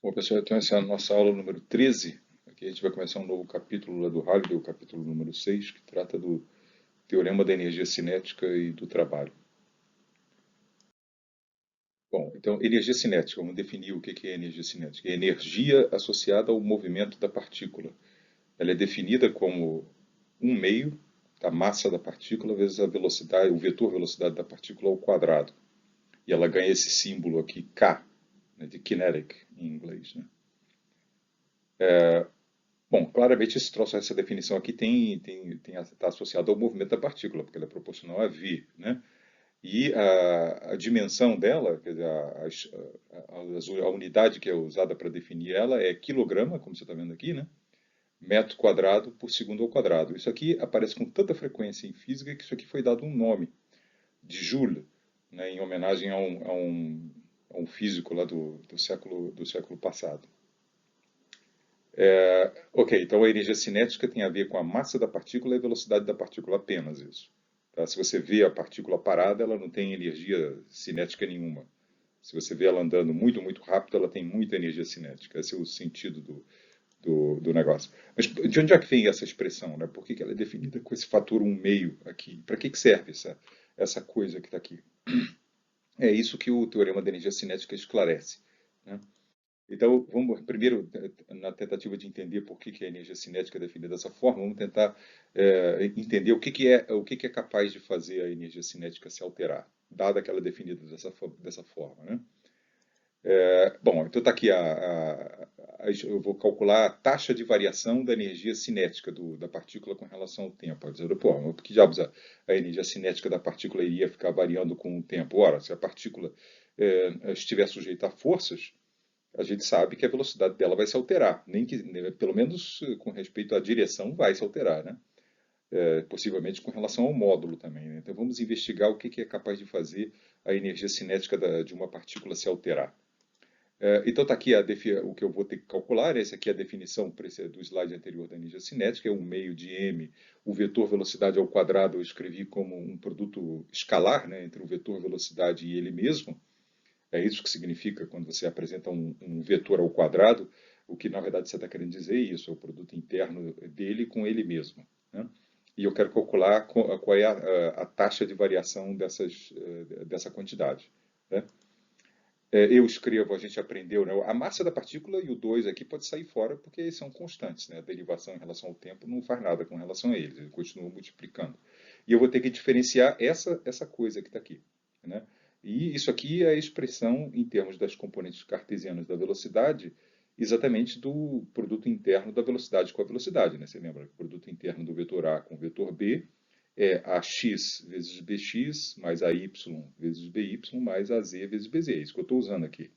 Bom, pessoal, então essa é a nossa aula número 13. Aqui a gente vai começar um novo capítulo lá do Halliday, o capítulo número 6, que trata do Teorema da Energia Cinética e do Trabalho. Bom, então, energia cinética, vamos definir o que é energia cinética. É energia associada ao movimento da partícula. Ela é definida como um meio da massa da partícula vezes a velocidade, o vetor velocidade da partícula ao quadrado. E ela ganha esse símbolo aqui, K, né, de kinetic em inglês, né? Bom, claramente esse troço, essa definição aqui está associada ao movimento da partícula, porque ela é proporcional a v, né? E a dimensão dela, quer dizer, a unidade que é usada para definir ela é quilograma, como você está vendo aqui, né? Metro quadrado por segundo ao quadrado. Isso aqui aparece com tanta frequência em física que isso aqui foi dado um nome, de Joule, né, em homenagem a um físico lá do século passado. Ok, então a energia cinética tem a ver com a massa da partícula e a velocidade da partícula, apenas isso. Tá? Se você vê a partícula parada, ela não tem energia cinética nenhuma. Se você vê ela andando muito, muito rápido, ela tem muita energia cinética. Esse é o sentido do negócio. Mas de onde é que vem essa expressão? Né? Por que ela é definida com esse fator 1/2 aqui? Para que serve essa coisa que está aqui? É isso que o teorema da energia cinética esclarece, né? Então, vamos primeiro, na tentativa de entender por que a energia cinética é definida dessa forma, vamos tentar entender o que é capaz de fazer a energia cinética se alterar, dada que ela é definida dessa forma, né? Bom, então está aqui eu vou calcular a taxa de variação da energia cinética da partícula com relação ao tempo. Dizendo, pô, mas por que diabos a energia cinética da partícula iria ficar variando com o tempo? Ora, se a partícula estiver sujeita a forças, a gente sabe que a velocidade dela vai se alterar, nem que, pelo menos com respeito à direção, vai se alterar, né? Possivelmente com relação ao módulo também, né? Então vamos investigar o que é capaz de fazer a energia cinética de uma partícula se alterar. Então está aqui o que eu vou ter que calcular. Essa aqui é a definição do slide anterior da energia cinética, é 1/2 de m. O vetor velocidade ao quadrado eu escrevi como um produto escalar, né, entre o vetor velocidade e ele mesmo. É isso que significa quando você apresenta um vetor ao quadrado, o que na verdade você está querendo dizer é isso, é o produto interno dele com ele mesmo, né? E eu quero calcular qual é a taxa de variação dessa quantidade, né? Eu escrevo, a gente aprendeu, né? A massa da partícula e o 2 aqui pode sair fora porque eles são constantes, né? A derivação em relação ao tempo não faz nada com relação a eles, ele continua multiplicando. E eu vou ter que diferenciar essa coisa que está aqui, né? E isso aqui é a expressão, em termos das componentes cartesianas da velocidade, exatamente do produto interno da velocidade com a velocidade, né? Você lembra que o produto interno do vetor A com o vetor B é AX vezes BX mais AY vezes BY mais AZ vezes BZ. É isso que eu estou usando aqui.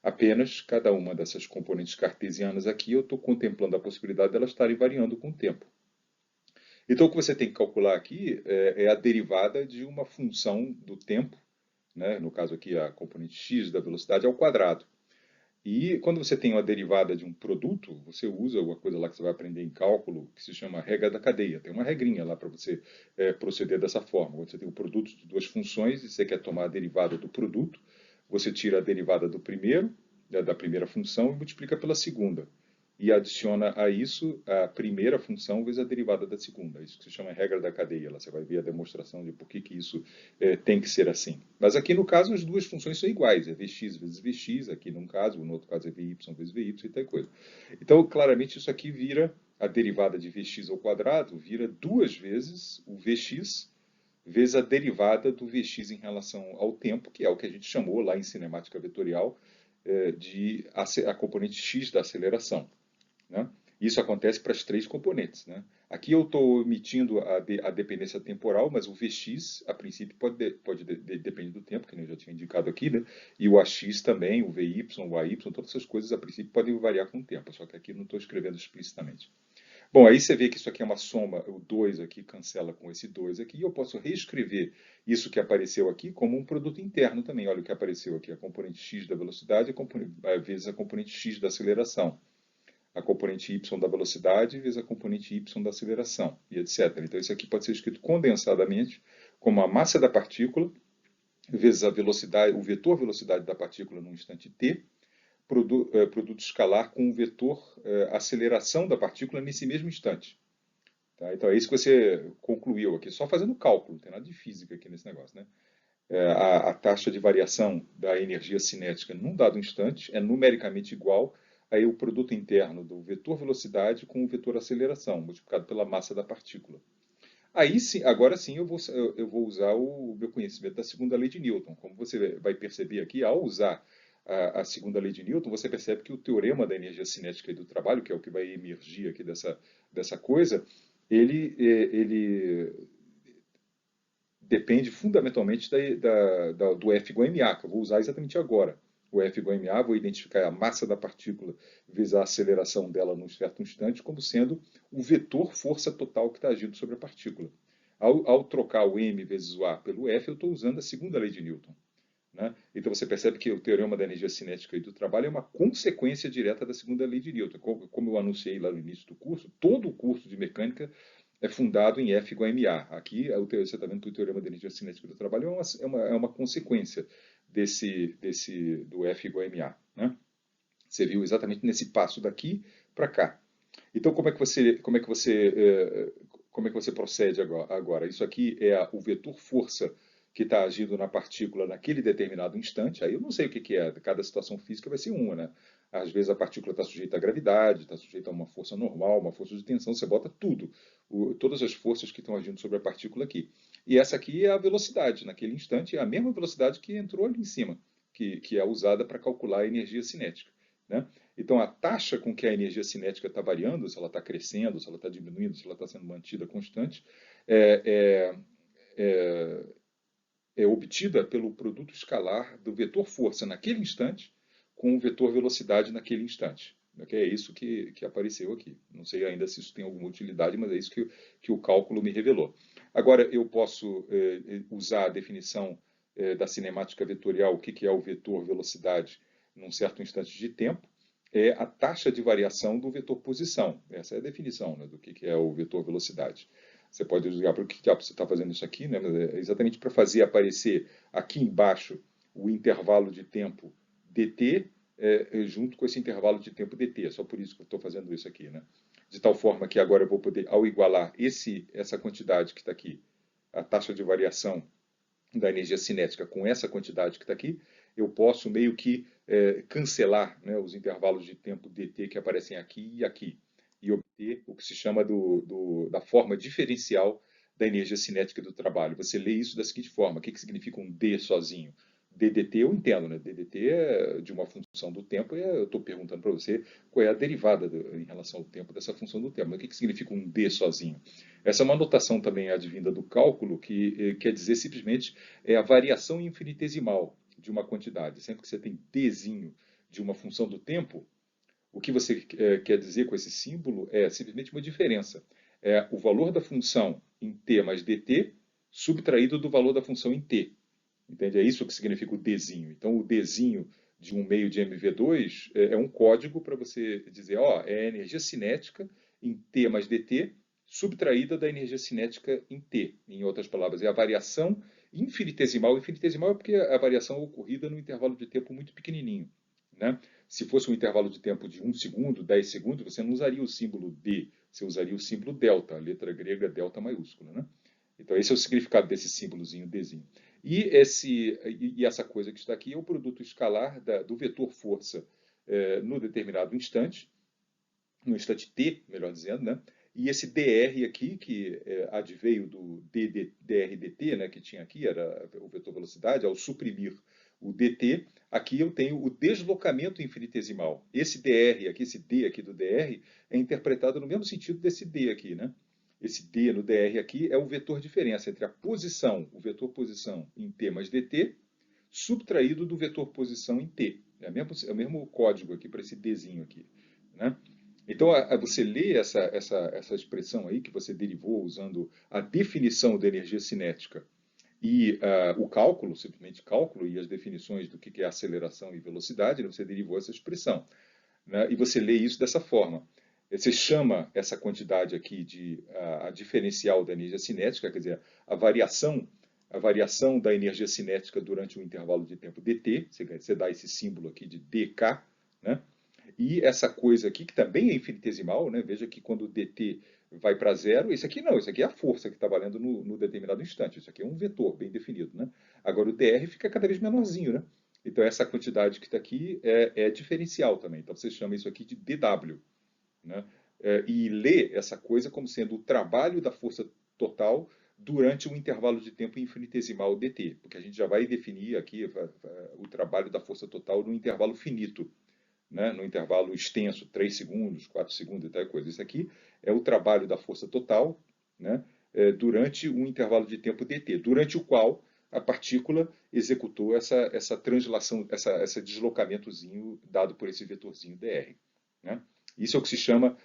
Apenas cada uma dessas componentes cartesianas aqui, eu estou contemplando a possibilidade de elas estarem variando com o tempo. Então, o que você tem que calcular aqui é a derivada de uma função do tempo, né? No caso aqui a componente x da velocidade ao quadrado. E quando você tem uma derivada de um produto, você usa uma coisa lá que você vai aprender em cálculo, que se chama regra da cadeia. Tem uma regrinha lá para você proceder dessa forma. Quando você tem um produto de duas funções e você quer tomar a derivada do produto, você tira a derivada do primeiro, da primeira função, e multiplica pela segunda. E adiciona a isso a primeira função vezes a derivada da segunda. Isso que se chama regra da cadeia. Lá você vai ver a demonstração de por que isso tem que ser assim. Mas aqui no caso as duas funções são iguais. É Vx vezes Vx, aqui num caso, no outro caso é Vy vezes Vy e tal coisa. Então, claramente, isso aqui vira a derivada de Vx ao quadrado, vira duas vezes o Vx vezes a derivada do Vx em relação ao tempo, que é o que a gente chamou lá em cinemática vetorial de a componente x da aceleração, né? Isso acontece para as três componentes, né? Aqui eu estou omitindo a dependência temporal, mas o Vx, a princípio, pode depender do tempo, que eu já tinha indicado aqui, né? E o Ax também, o Vy, o Ay, todas essas coisas, a princípio, podem variar com o tempo, só que aqui não estou escrevendo explicitamente. Bom, aí você vê que isso aqui é uma soma, o 2 aqui cancela com esse 2 aqui, e eu posso reescrever isso que apareceu aqui como um produto interno também. Olha o que apareceu aqui, a componente x da velocidade vezes a componente x da aceleração, a componente y da velocidade vezes a componente y da aceleração, e etc. Então isso aqui pode ser escrito condensadamente como a massa da partícula vezes a velocidade, o vetor velocidade da partícula no instante t, produto escalar com o vetor aceleração da partícula nesse mesmo instante. Tá? Então é isso que você concluiu aqui, só fazendo cálculo, não tem nada de física aqui nesse negócio, né? A taxa de variação da energia cinética num dado instante é numericamente igual aí o produto interno do vetor velocidade com o vetor aceleração, multiplicado pela massa da partícula. Aí sim, agora sim eu vou usar o meu conhecimento da segunda lei de Newton. Como você vai perceber aqui, ao usar a segunda lei de Newton, você percebe que o teorema da energia cinética e do trabalho, que é o que vai emergir aqui dessa coisa, ele depende fundamentalmente do F igual a ma, que eu vou usar exatamente agora. O F igual a ma, vou identificar a massa da partícula vezes a aceleração dela num certo instante como sendo o vetor força total que está agindo sobre a partícula. Ao trocar o m vezes o a pelo F, eu estou usando a segunda lei de Newton. Né? Então você percebe que o teorema da energia cinética e do trabalho é uma consequência direta da segunda lei de Newton. Como eu anunciei lá no início do curso, todo o curso de mecânica é fundado em F igual a ma. Aqui você está vendo que o teorema da energia cinética do trabalho é uma consequência do F igual a ma. Né? Você viu exatamente nesse passo daqui para cá. Então como é que você procede agora? Isso aqui é o vetor força que está agindo na partícula naquele determinado instante. Aí eu não sei o que é, cada situação física vai ser uma, né? Às vezes a partícula está sujeita à gravidade, está sujeita a uma força normal, uma força de tensão, você bota tudo, todas as forças que estão agindo sobre a partícula aqui. E essa aqui é a velocidade, naquele instante é a mesma velocidade que entrou ali em cima, que é usada para calcular a energia cinética. Né? Então, a taxa com que a energia cinética está variando, se ela está crescendo, se ela está diminuindo, se ela está sendo mantida constante, é, é, é obtida pelo produto escalar do vetor força naquele instante com o vetor velocidade naquele instante. É isso que apareceu aqui. Não sei ainda se isso tem alguma utilidade, mas é isso que o cálculo me revelou. Agora, eu posso usar a definição da cinemática vetorial, o que é o vetor velocidade num certo instante de tempo, é a taxa de variação do vetor posição. Essa é a definição, né, do que é o vetor velocidade. Você pode ligar para o que você está fazendo isso aqui, né? Mas é exatamente para fazer aparecer aqui embaixo o intervalo de tempo dt junto com esse intervalo de tempo dt. É só por isso que eu estou fazendo isso aqui, né? De tal forma que agora eu vou poder, ao igualar essa quantidade que está aqui, a taxa de variação da energia cinética com essa quantidade que está aqui, eu posso meio que cancelar, né, os intervalos de tempo dt que aparecem aqui e aqui, e obter o que se chama da forma diferencial da energia cinética do trabalho. Você lê isso da seguinte forma: o que significa um d sozinho? ddt eu entendo, né? ddt é de uma função do tempo, e eu estou perguntando para você qual é a derivada em relação ao tempo dessa função do tempo. Mas o que significa um d sozinho? Essa é uma notação também advinda do cálculo, que quer dizer simplesmente a variação infinitesimal de uma quantidade. Sempre que você tem dzinho de uma função do tempo, o que você quer dizer com esse símbolo é simplesmente uma diferença. É o valor da função em t mais dt subtraído do valor da função em t. Entende? É isso que significa o dzinho. Então, o dzinho de um meio de MV2 é um código para você dizer, é a energia cinética em t mais dt subtraída da energia cinética em t. Em outras palavras, é a variação infinitesimal. Infinitesimal é porque a variação é ocorrida num intervalo de tempo muito pequenininho. Né? Se fosse um intervalo de tempo de 1 segundo, 10 segundos, você não usaria o símbolo d, você usaria o símbolo delta, a letra grega delta maiúscula. Né? Então, esse é o significado desse símbolozinho dzinho. E essa coisa que está aqui é o produto escalar do vetor força no determinado instante, no instante t, melhor dizendo, né? E esse dr aqui, que adveio do drdt, né, que tinha aqui, era o vetor velocidade, ao suprimir o dt, aqui eu tenho o deslocamento infinitesimal. Esse dr aqui, esse d aqui do dr, é interpretado no mesmo sentido desse d aqui, né? Esse d no dr aqui é o vetor diferença entre a posição, o vetor posição em t mais dt, subtraído do vetor posição em t. É o mesmo código aqui para esse dzinho aqui, né? Então, você lê essa expressão aí que você derivou usando a definição da energia cinética e o cálculo, simplesmente cálculo, e as definições do que é aceleração e velocidade, você derivou essa expressão. Né? E você lê isso dessa forma. Você chama essa quantidade aqui de a diferencial da energia cinética, quer dizer, a variação da energia cinética durante um intervalo de tempo dt, você dá esse símbolo aqui de dk, né? E essa coisa aqui, que também é infinitesimal, né? Veja que quando o dt vai para zero, isso aqui não, isso aqui é a força que está valendo no determinado instante. Isso aqui é um vetor bem definido, né? Agora o dr fica cada vez menorzinho, né? Então essa quantidade que está aqui é diferencial também. Então você chama isso aqui de dw, né? E lê essa coisa como sendo o trabalho da força total durante um intervalo de tempo infinitesimal dt, porque a gente já vai definir aqui o trabalho da força total no intervalo finito, né, no intervalo extenso, 3 segundos, 4 segundos e tal coisa. Isso aqui é o trabalho da força total, né, durante um intervalo de tempo dt, durante o qual a partícula executou essa translação, esse deslocamentozinho dado por esse vetorzinho dr. Né? Isso é o que se chama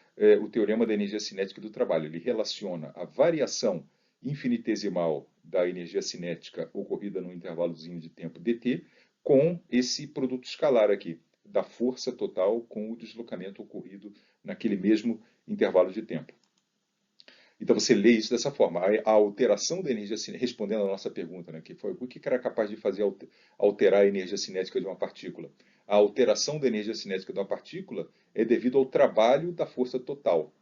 o teorema da energia cinética do trabalho. Ele relaciona a variação infinitesimal da energia cinética ocorrida no intervalozinho de tempo dt com esse produto escalar aqui, da força total com o deslocamento ocorrido naquele mesmo intervalo de tempo. Então você lê isso dessa forma. A alteração da energia cinética, respondendo à nossa pergunta, né, que foi o que era capaz de fazer alterar a energia cinética de uma partícula? A alteração da energia cinética de uma partícula é devido ao trabalho da força total.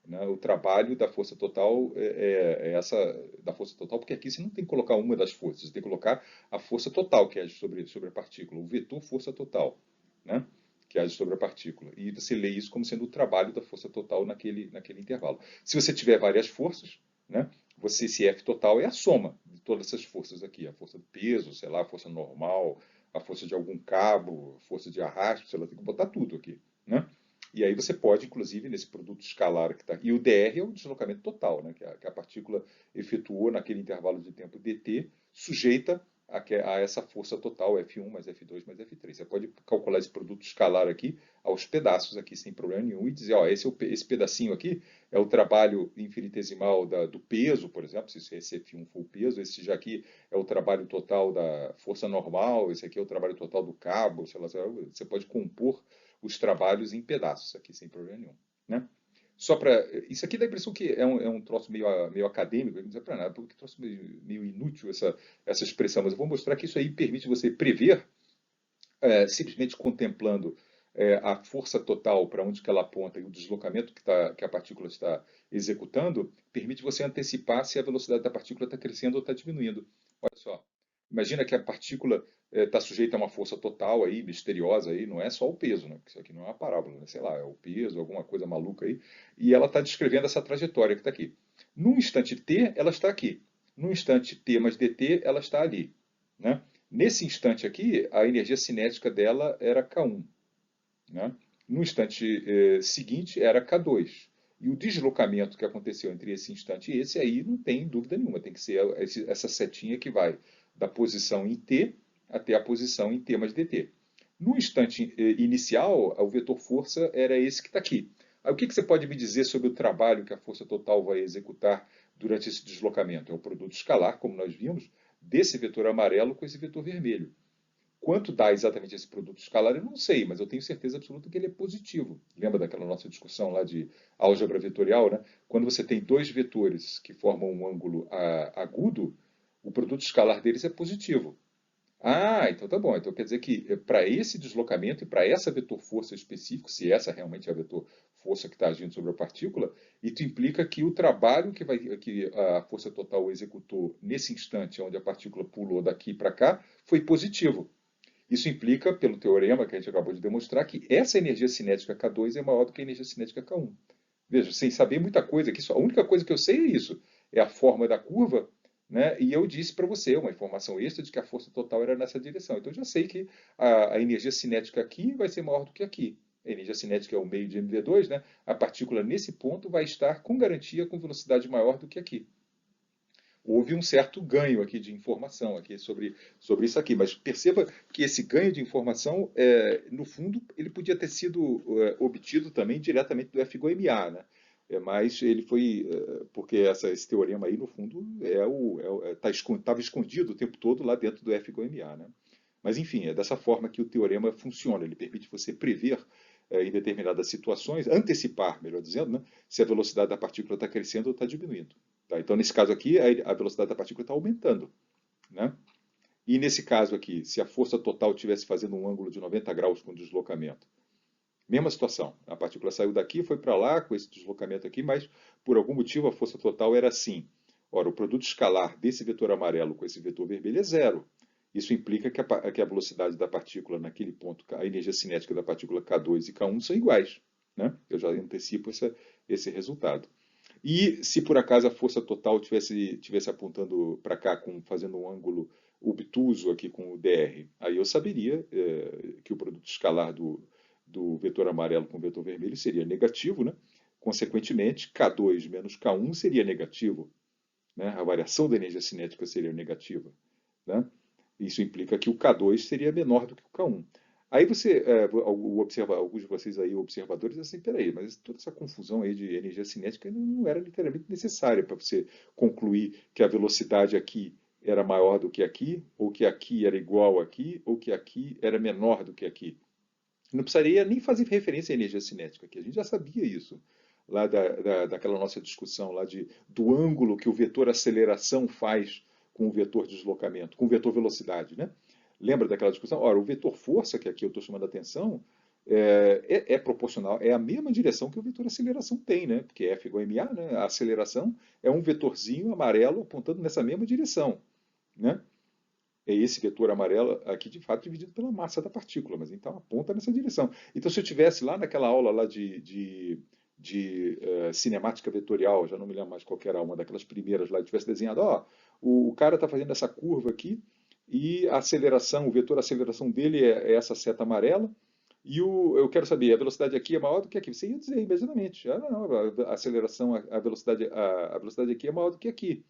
Né? O trabalho da força total é essa da força total, porque aqui você não tem que colocar uma das forças, você tem que colocar a força total que age sobre a partícula, o vetor força total, né? Que age sobre a partícula. E você lê isso como sendo o trabalho da força total naquele intervalo. Se você tiver várias forças, né? Esse F total é a soma de todas essas forças aqui, a força do peso, sei lá, a força normal, a força de algum cabo, a força de arrasto, sei lá, tem que botar tudo aqui, né? E aí você pode, inclusive, nesse produto escalar que está. E o dr é o deslocamento total, né, que a partícula efetuou naquele intervalo de tempo dt, sujeita a essa força total, F1 mais F2 mais F3. Você pode calcular esse produto escalar aqui aos pedaços, aqui sem problema nenhum, e dizer, ó, esse pedacinho aqui é o trabalho infinitesimal do peso, por exemplo, se esse F1 for o peso, esse já aqui é o trabalho total da força normal, esse aqui é o trabalho total do cabo, sei lá, você pode compor os trabalhos em pedaços aqui, sem problema nenhum. Né? Só para. Isso aqui dá a impressão que é um troço meio acadêmico, não serve para nada, porque troço meio inútil essa expressão, mas eu vou mostrar que isso aí permite você prever, simplesmente contemplando a força total para onde que ela aponta e o deslocamento que a partícula está executando, permite você antecipar se a velocidade da partícula está crescendo ou está diminuindo. Olha só. Imagina que a partícula está sujeita a uma força total aí, misteriosa aí, não é só o peso, né? Isso aqui não é uma parábola, né? Sei lá, é o peso, alguma coisa maluca aí, e ela está descrevendo essa trajetória que está aqui. Num instante t, ela está aqui. Num instante t mais dt, ela está ali. Né? Nesse instante aqui, a energia cinética dela era K1. Né? No instante seguinte, era K2. E o deslocamento que aconteceu entre esse instante e esse, aí não tem dúvida nenhuma, tem que ser essa setinha que vai da posição em t até a posição em t mais dt. No instante inicial, o vetor força era esse que está aqui. Aí, o que você pode me dizer sobre o trabalho que a força total vai executar durante esse deslocamento? É o produto escalar, como nós vimos, desse vetor amarelo com esse vetor vermelho. Quanto dá exatamente esse produto escalar, eu não sei, mas eu tenho certeza absoluta que ele é positivo. Lembra daquela nossa discussão lá de álgebra vetorial, né? Quando você tem dois vetores que formam um ângulo agudo, o produto escalar deles é positivo. Ah, então tá bom. Então quer dizer que para esse deslocamento e para essa vetor força específico, se essa realmente é a vetor força que está agindo sobre a partícula, isso implica que o trabalho que a força total executou nesse instante onde a partícula pulou daqui para cá foi positivo. Isso implica, pelo teorema que a gente acabou de demonstrar, que essa energia cinética K2 é maior do que a energia cinética K1. Veja, sem saber muita coisa aqui, a única coisa que eu sei é isso, é a forma da curva, né? E eu disse para você uma informação extra de que a força total era nessa direção. Então eu já sei que a energia cinética aqui vai ser maior do que aqui. A energia cinética é o meio de mv2, né? A partícula nesse ponto vai estar com garantia com velocidade maior do que aqui. Houve um certo ganho aqui de informação aqui sobre isso aqui, mas perceba que esse ganho de informação, no fundo, ele podia ter sido obtido também diretamente do FGOMA, né? Mas ele foi, porque esse teorema aí, no fundo, estava escondido o tempo todo lá dentro do FGOMA, né? Mas, enfim, é dessa forma que o teorema funciona. Ele permite você prever, em determinadas situações, antecipar, melhor dizendo, né, se a velocidade da partícula está crescendo ou está diminuindo. Tá? Então, nesse caso aqui, a velocidade da partícula está aumentando. Né? E nesse caso aqui, se a força total estivesse fazendo um ângulo de 90 graus com deslocamento, Mesma situação. A partícula saiu daqui, foi para lá, com esse deslocamento aqui, mas por algum motivo a força total era assim. Ora, o produto escalar desse vetor amarelo com esse vetor vermelho é zero. Isso implica que a velocidade da partícula naquele ponto, a energia cinética da partícula K2 e K1 são iguais. Né? Eu já antecipo esse resultado. E se por acaso a força total tivesse apontando para cá, fazendo um ângulo obtuso aqui com o dr, aí eu saberia que o produto escalar do vetor amarelo com o vetor vermelho seria negativo, né? Consequentemente, K2 menos K1 seria negativo, né? A variação da energia cinética seria negativa, né? Isso implica que o K2 seria menor do que o K1. Aí alguns de vocês aí, observadores, assim, peraí, mas toda essa confusão aí de energia cinética não era literalmente necessária para você concluir que a velocidade aqui era maior do que aqui, ou que aqui era igual aqui, ou que aqui era menor do que aqui. Não precisaria nem fazer referência à energia cinética, que a gente já sabia isso, lá daquela nossa discussão lá do ângulo que o vetor aceleração faz com o vetor deslocamento, com o vetor velocidade, né? Lembra daquela discussão? Ora, o vetor força, que aqui eu estou chamando a atenção, é proporcional, é a mesma direção que o vetor aceleração tem, né? Porque F igual a ma, né? A aceleração é um vetorzinho amarelo apontando nessa mesma direção, né? É esse vetor amarelo aqui, de fato, dividido pela massa da partícula, mas então aponta nessa direção. Então, se eu tivesse lá naquela aula lá de cinemática vetorial, já não me lembro mais qual era uma daquelas primeiras lá, tivesse desenhado, ó, o cara está fazendo essa curva aqui e a aceleração, o vetor aceleração dele é essa seta amarela, e eu quero saber, a velocidade aqui é maior do que aqui. Você ia dizer imediatamente, não, a aceleração, a velocidade aqui é maior do que aqui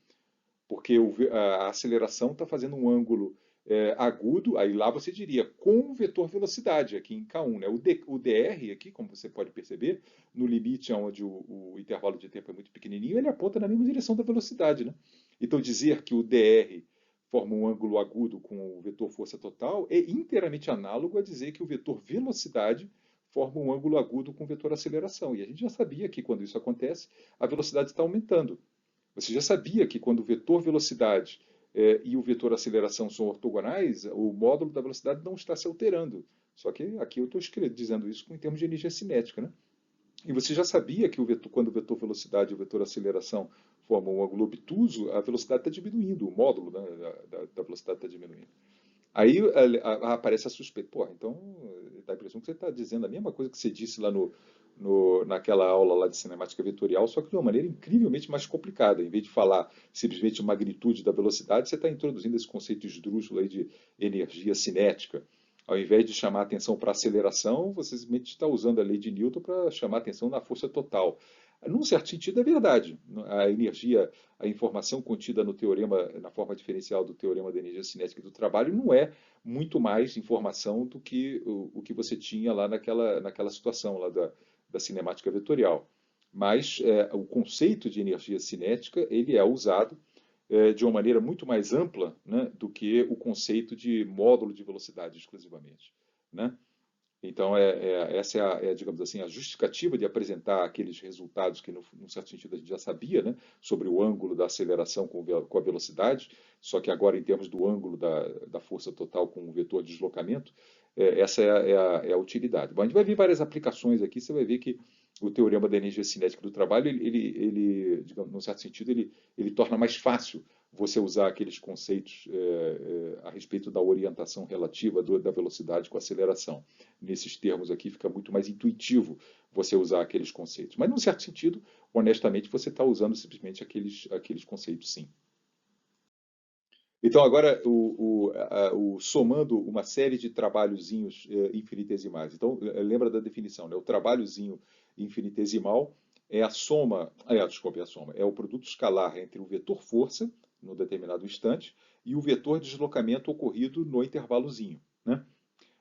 porque a aceleração está fazendo um ângulo agudo, aí lá você diria com o vetor velocidade aqui em K1. Né? O dr aqui, como você pode perceber, no limite onde o intervalo de tempo é muito pequenininho, ele aponta na mesma direção da velocidade. Né? Então dizer que o dr forma um ângulo agudo com o vetor força total é inteiramente análogo a dizer que o vetor velocidade forma um ângulo agudo com o vetor aceleração. E a gente já sabia que quando isso acontece, a velocidade está aumentando. Você já sabia que quando o vetor velocidade e o vetor aceleração são ortogonais, o módulo da velocidade não está se alterando. Só que aqui eu estou dizendo isso em termos de energia cinética. Né? E você já sabia que quando o vetor velocidade e o vetor aceleração formam um ângulo obtuso, a velocidade está diminuindo, o módulo, né, da velocidade está diminuindo. Aí aparece a suspeita. Pô, então dá a impressão que você está dizendo a mesma coisa que você disse lá naquela aula lá de cinemática vetorial, só que de uma maneira incrivelmente mais complicada. Em vez de falar simplesmente magnitude da velocidade, você está introduzindo esse conceito esdrúxulo aí de energia cinética. Ao invés de chamar atenção para a aceleração, você simplesmente está usando a lei de Newton para chamar atenção na força total. Num certo sentido, é verdade. A energia, a informação contida no teorema, na forma diferencial do teorema da energia cinética do trabalho, não é muito mais informação do que o que você tinha lá naquela situação lá da cinemática vetorial. Mas o conceito de energia cinética ele é usado de uma maneira muito mais ampla, né, do que o conceito de módulo de velocidade exclusivamente. Né? Então, essa digamos assim, a justificativa de apresentar aqueles resultados que, num certo sentido, a gente já sabia, né, sobre o ângulo da aceleração com a velocidade, só que agora em termos do ângulo da força total com o vetor de deslocamento, essa é a utilidade. Bom, a gente vai ver várias aplicações aqui, você vai ver que o teorema da energia cinética do trabalho, ele digamos, num certo sentido, ele torna mais fácil você usar aqueles conceitos a respeito da orientação relativa da velocidade com a aceleração. Nesses termos aqui fica muito mais intuitivo você usar aqueles conceitos. Mas, num certo sentido, honestamente, você está usando simplesmente aqueles conceitos, sim. Então, agora, somando uma série de trabalhozinhos infinitesimais. Então, lembra da definição, né? O trabalhozinho infinitesimal é a soma, desculpe, é a soma, é o produto escalar entre o vetor força, no determinado instante, e o vetor deslocamento ocorrido no intervalozinho, né?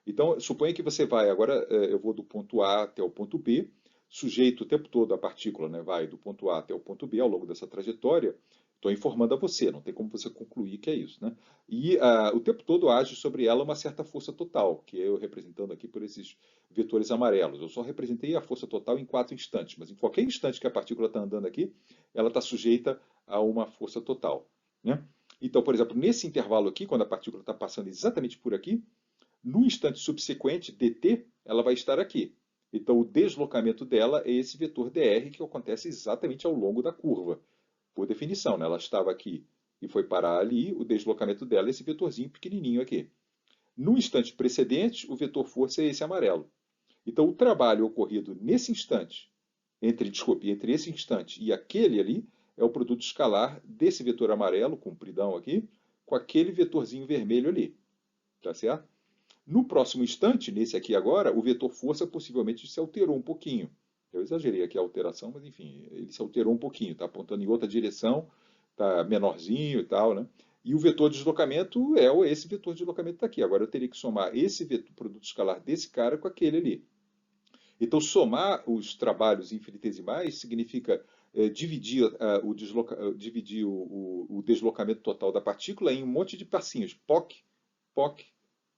Então, suponha que você vai, agora eu vou do ponto A até o ponto B, sujeito o tempo todo a partícula, né, vai do ponto A até o ponto B ao longo dessa trajetória, estou informando a você, não tem como você concluir que é isso. Né? E o tempo todo age sobre ela uma certa força total, que eu representando aqui por esses vetores amarelos. Eu só representei a força total em 4 instantes, mas em qualquer instante que a partícula está andando aqui, ela está sujeita a uma força total. Né? Então, por exemplo, nesse intervalo aqui, quando a partícula está passando exatamente por aqui, no instante subsequente, dt, ela vai estar aqui. Então, o deslocamento dela é esse vetor dr que acontece exatamente ao longo da curva, por definição, né? Ela estava aqui e foi parar ali, o deslocamento dela é esse vetorzinho pequenininho aqui. No instante precedente, o vetor força é esse amarelo. Então, o trabalho ocorrido nesse instante, entre esse instante e aquele ali, é o produto escalar desse vetor amarelo, compridão aqui, com aquele vetorzinho vermelho ali. Tá certo? No próximo instante, nesse aqui agora, o vetor força possivelmente se alterou um pouquinho. Eu exagerei aqui a alteração, mas enfim, ele se alterou um pouquinho, está apontando em outra direção, está menorzinho e tal, né? E o vetor de deslocamento é esse vetor de deslocamento está aqui. Agora eu teria que somar esse vetor, produto escalar desse cara com aquele ali. Então, somar os trabalhos infinitesimais significa dividir, o deslocamento total da partícula em um monte de passinhos. POC, POC,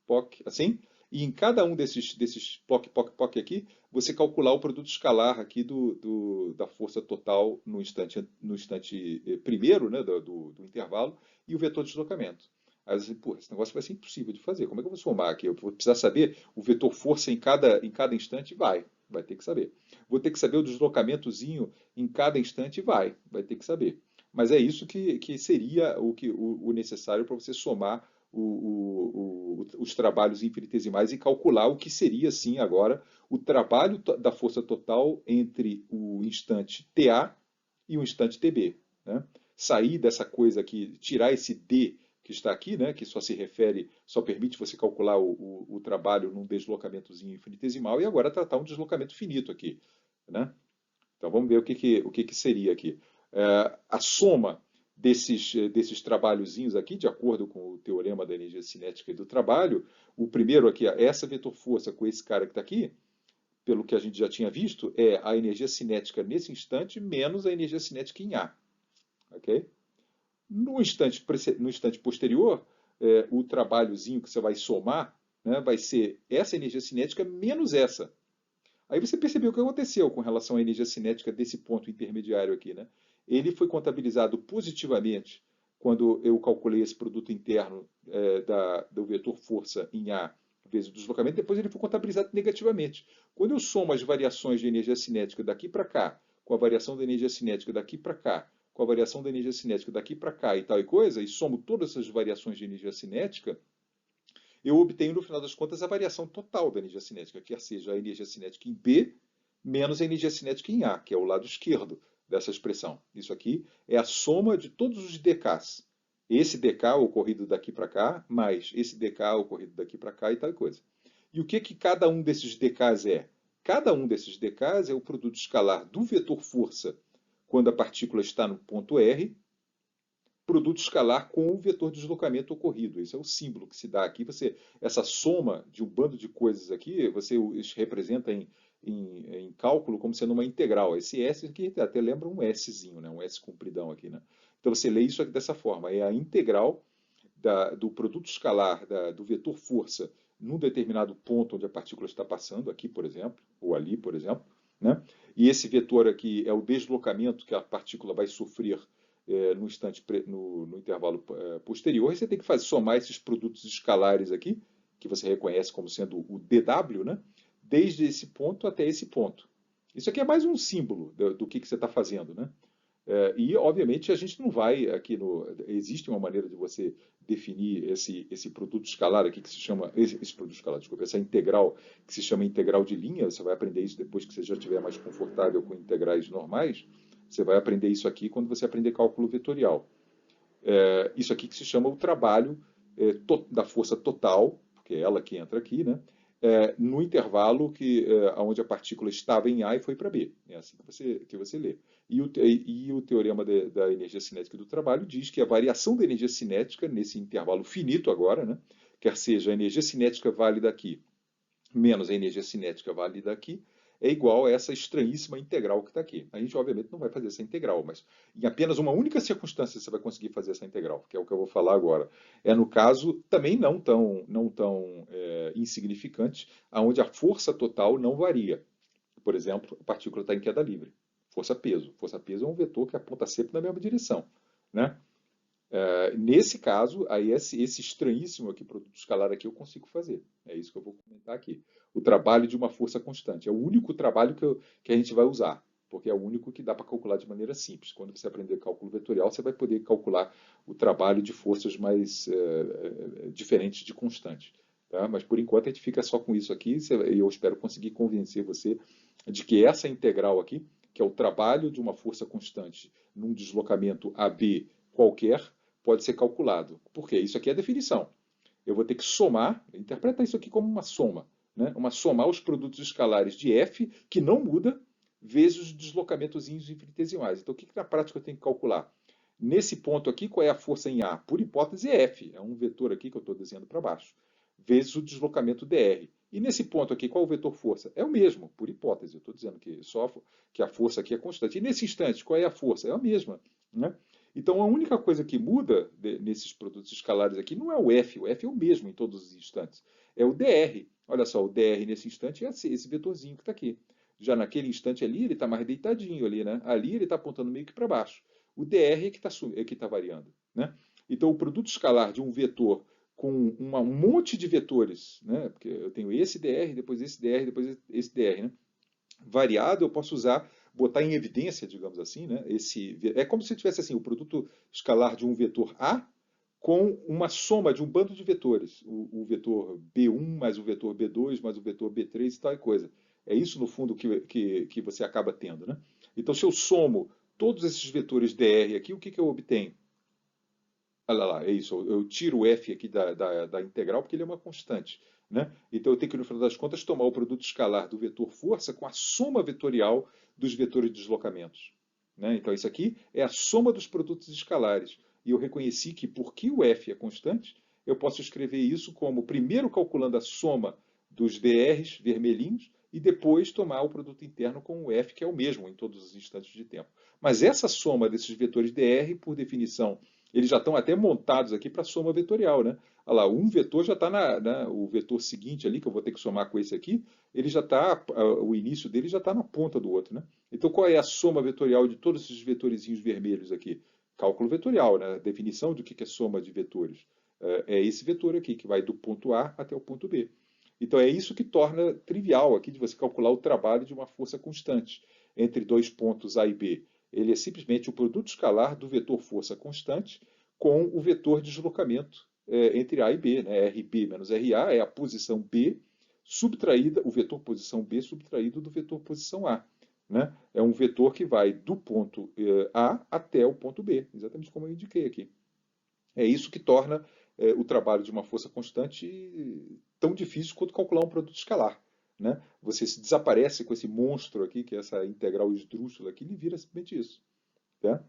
POC, assim. E em cada um desses POC, POC, POC aqui, você calcular o produto escalar aqui da força total no instante primeiro, né, do intervalo, e o vetor de deslocamento. Aí você, pô, esse negócio vai ser impossível de fazer. Como é que eu vou somar aqui? Eu vou precisar saber o vetor força em cada instante? Vai ter que saber. Vou ter que saber o deslocamentozinho em cada instante? Vai ter que saber. Mas é isso que seria o necessário para você somar os trabalhos infinitesimais e calcular o que seria, sim, agora o trabalho da força total entre o instante TA e o instante TB. Né? Sair dessa coisa aqui, tirar esse D que está aqui, né, que só permite você calcular o trabalho num deslocamentozinho infinitesimal, e agora tratar um deslocamento finito aqui. Né? Então vamos ver o que seria aqui. A soma desses trabalhozinhos aqui, de acordo com o teorema da energia cinética e do trabalho, o primeiro aqui, essa vetor força com esse cara que está aqui, pelo que a gente já tinha visto, é a energia cinética nesse instante menos a energia cinética em A. Okay? No instante posterior, o trabalhozinho que você vai somar, né, vai ser essa energia cinética menos essa. Aí você percebeu o que aconteceu com relação à energia cinética desse ponto intermediário aqui, né? Ele foi contabilizado positivamente quando eu calculei esse produto interno do vetor força em A vezes o deslocamento, depois ele foi contabilizado negativamente. Quando eu somo as variações de energia cinética daqui para cá, com a variação da energia cinética daqui para cá, com a variação da energia cinética daqui para cá e tal e coisa, e somo todas essas variações de energia cinética, eu obtenho, no final das contas, a variação total da energia cinética, quer seja a energia cinética em B menos a energia cinética em A, que é o lado esquerdo dessa expressão. Isso aqui é a soma de todos os dKs. Esse dK ocorrido daqui para cá, mais esse dK ocorrido daqui para cá e tal coisa. E o que cada um desses dKs é? Cada um desses dKs é o produto escalar do vetor força quando a partícula está no ponto R, produto escalar com o vetor de deslocamento ocorrido. Esse é o símbolo que se dá aqui. Essa soma de um bando de coisas aqui, você representa em cálculo como sendo uma integral. Esse S aqui até lembra um Szinho, né? Um S compridão aqui. Né? Então você lê isso aqui dessa forma. É a integral do produto escalar do vetor força num determinado ponto onde a partícula está passando, aqui, por exemplo, ou ali, por exemplo. Né? E esse vetor aqui é o deslocamento que a partícula vai sofrer no intervalo posterior, e você tem que somar esses produtos escalares aqui, que você reconhece como sendo o dW, né? Desde esse ponto até esse ponto. Isso aqui é mais um símbolo do que você está fazendo. Né? E, obviamente, a gente não vai aqui existe uma maneira de você definir esse produto escalar aqui que se chama. Esse produto escalar, desculpa, essa integral que se chama integral de linha. Você vai aprender isso depois que você já estiver mais confortável com integrais normais. Você vai aprender isso aqui quando você aprender cálculo vetorial. Isso aqui que se chama o trabalho da força total, porque é ela que entra aqui, né? No intervalo onde a partícula estava em A e foi para B. É assim que você lê. E o teorema da energia cinética do trabalho diz que a variação da energia cinética nesse intervalo finito agora, né? Quer seja a energia cinética válida aqui menos a energia cinética válida aqui, é igual a essa estranhíssima integral que está aqui. A gente, obviamente, não vai fazer essa integral, mas em apenas uma única circunstância você vai conseguir fazer essa integral, que é o que eu vou falar agora. É no caso, também não tão insignificante, onde a força total não varia. Por exemplo, a partícula está em queda livre. Força-peso. Força-peso é um vetor que aponta sempre na mesma direção. Né? Nesse caso, aí esse estranhíssimo aqui, produto escalar aqui, eu consigo fazer. É isso que eu vou comentar aqui. O trabalho de uma força constante. É o único trabalho que a gente vai usar, porque é o único que dá para calcular de maneira simples. Quando você aprender cálculo vetorial, você vai poder calcular o trabalho de forças mais diferentes de constante. Tá? Mas por enquanto a gente fica só com isso aqui e eu espero conseguir convencer você de que essa integral aqui, que é o trabalho de uma força constante num deslocamento AB qualquer, pode ser calculado. Por quê? Isso aqui é a definição. Eu vou ter que somar, interpreta isso aqui como uma soma, né? Somar os produtos escalares de f, que não muda, vezes os deslocamentos infinitesimais. Então, o que na prática eu tenho que calcular? Nesse ponto aqui, qual é a força em A? Por hipótese, é F. É um vetor aqui que eu estou desenhando para baixo. Vezes o deslocamento dr. E nesse ponto aqui, qual é o vetor força? É o mesmo, por hipótese. Eu estou dizendo que a força aqui é constante. E nesse instante, qual é a força? É a mesma. Né? Então, a única coisa que muda nesses produtos escalares aqui não é o F é o mesmo em todos os instantes. É o dr. Olha só, o dr nesse instante é esse vetorzinho que está aqui. Já naquele instante ali, ele está mais deitadinho ali, né? Ali ele está apontando meio que para baixo. O dr é que tá variando. Né? Então, o produto escalar de um vetor com um monte de vetores, né? Porque eu tenho esse dr, depois esse dr, né? Variado, eu posso usar, botar em evidência, digamos assim, né? É como se tivesse assim, o produto escalar de um vetor A com uma soma de um bando de vetores. O vetor B1 mais o vetor B2 mais o vetor B3 e tal e coisa. É isso, no fundo, que você acaba tendo. Né? Então, se eu somo todos esses vetores dr aqui, o que eu obtenho? Olha lá, é isso. Eu tiro o f aqui da integral porque ele é uma constante. Né? Então eu tenho que, no final das contas, tomar o produto escalar do vetor força com a soma vetorial dos vetores de deslocamentos. Né? Então isso aqui é a soma dos produtos escalares. E eu reconheci que, porque o f é constante, eu posso escrever isso como, primeiro calculando a soma dos drs vermelhinhos e depois tomar o produto interno com o f, que é o mesmo em todos os instantes de tempo. Mas essa soma desses vetores dr, por definição, eles já estão até montados aqui para soma vetorial, né? Olha lá, um vetor já está o vetor seguinte ali, que eu vou ter que somar com esse aqui, ele já está, o início dele já está na ponta do outro, né? Então, qual é a soma vetorial de todos esses vetorizinhos vermelhos aqui? Cálculo vetorial, né? Definição do que é soma de vetores. É esse vetor aqui, que vai do ponto A até o ponto B. Então, é isso que torna trivial aqui de você calcular o trabalho de uma força constante entre dois pontos A e B. Ele é simplesmente o produto escalar do vetor força constante com o vetor deslocamento entre A e B. Né? RB menos RA é a posição B subtraída, o vetor posição B subtraído do vetor posição A. Né? É um vetor que vai do ponto A até o ponto B, exatamente como eu indiquei aqui. É isso que torna o trabalho de uma força constante tão difícil quanto calcular um produto escalar. Né? Você se desaparece com esse monstro aqui, que é essa integral esdrúxula aqui, ele vira simplesmente isso. Tá?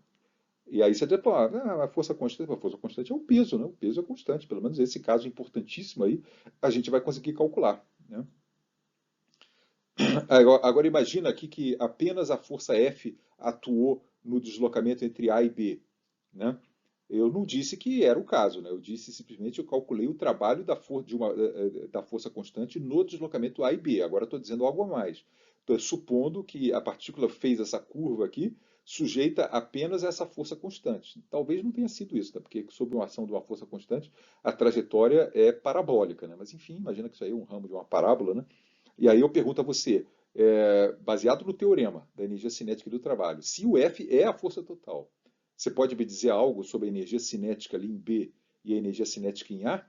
E aí você diz, pô, a força constante é o peso, né? O peso é constante, pelo menos esse caso importantíssimo aí, a gente vai conseguir calcular. Né? Agora imagina aqui que apenas a força F atuou no deslocamento entre A e B. Né? Eu não disse que era o caso, né? Eu disse simplesmente eu calculei o trabalho da força constante no deslocamento A e B. Agora estou dizendo algo a mais. Estou supondo que a partícula fez essa curva aqui sujeita apenas a essa força constante. Talvez não tenha sido isso, né? Porque sob uma ação de uma força constante, a trajetória é parabólica. Né? Mas enfim, imagina que isso aí é um ramo de uma parábola. Né? E aí eu pergunto a você, baseado no teorema da energia cinética do trabalho, se o F é a força total, você pode me dizer algo sobre a energia cinética ali em B e a energia cinética em A?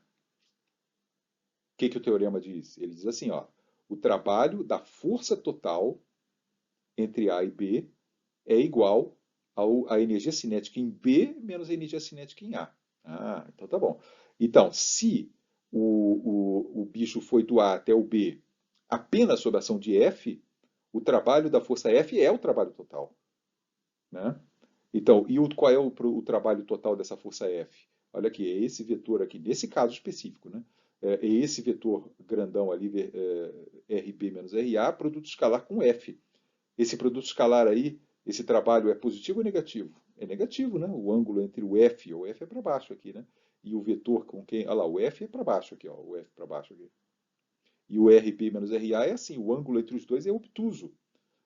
O que o teorema diz? Ele diz assim, ó, o trabalho da força total entre A e B é igual à energia cinética em B menos a energia cinética em A. Ah, então tá bom. Então, se o bicho foi do A até o B apenas sob a ação de F, o trabalho da força F é o trabalho total. Né? Então, qual é o trabalho total dessa força F? Olha aqui, é esse vetor aqui, nesse caso específico, né? É esse vetor grandão ali, RB menos RA, produto escalar com F. Esse produto escalar aí, esse trabalho é positivo ou negativo? É negativo, né? O ângulo entre o F é para baixo aqui, né? E o vetor com quem? Olha lá, o F é para baixo aqui, ó, o F para baixo aqui. E o RB menos RA é assim, o ângulo entre os dois é obtuso.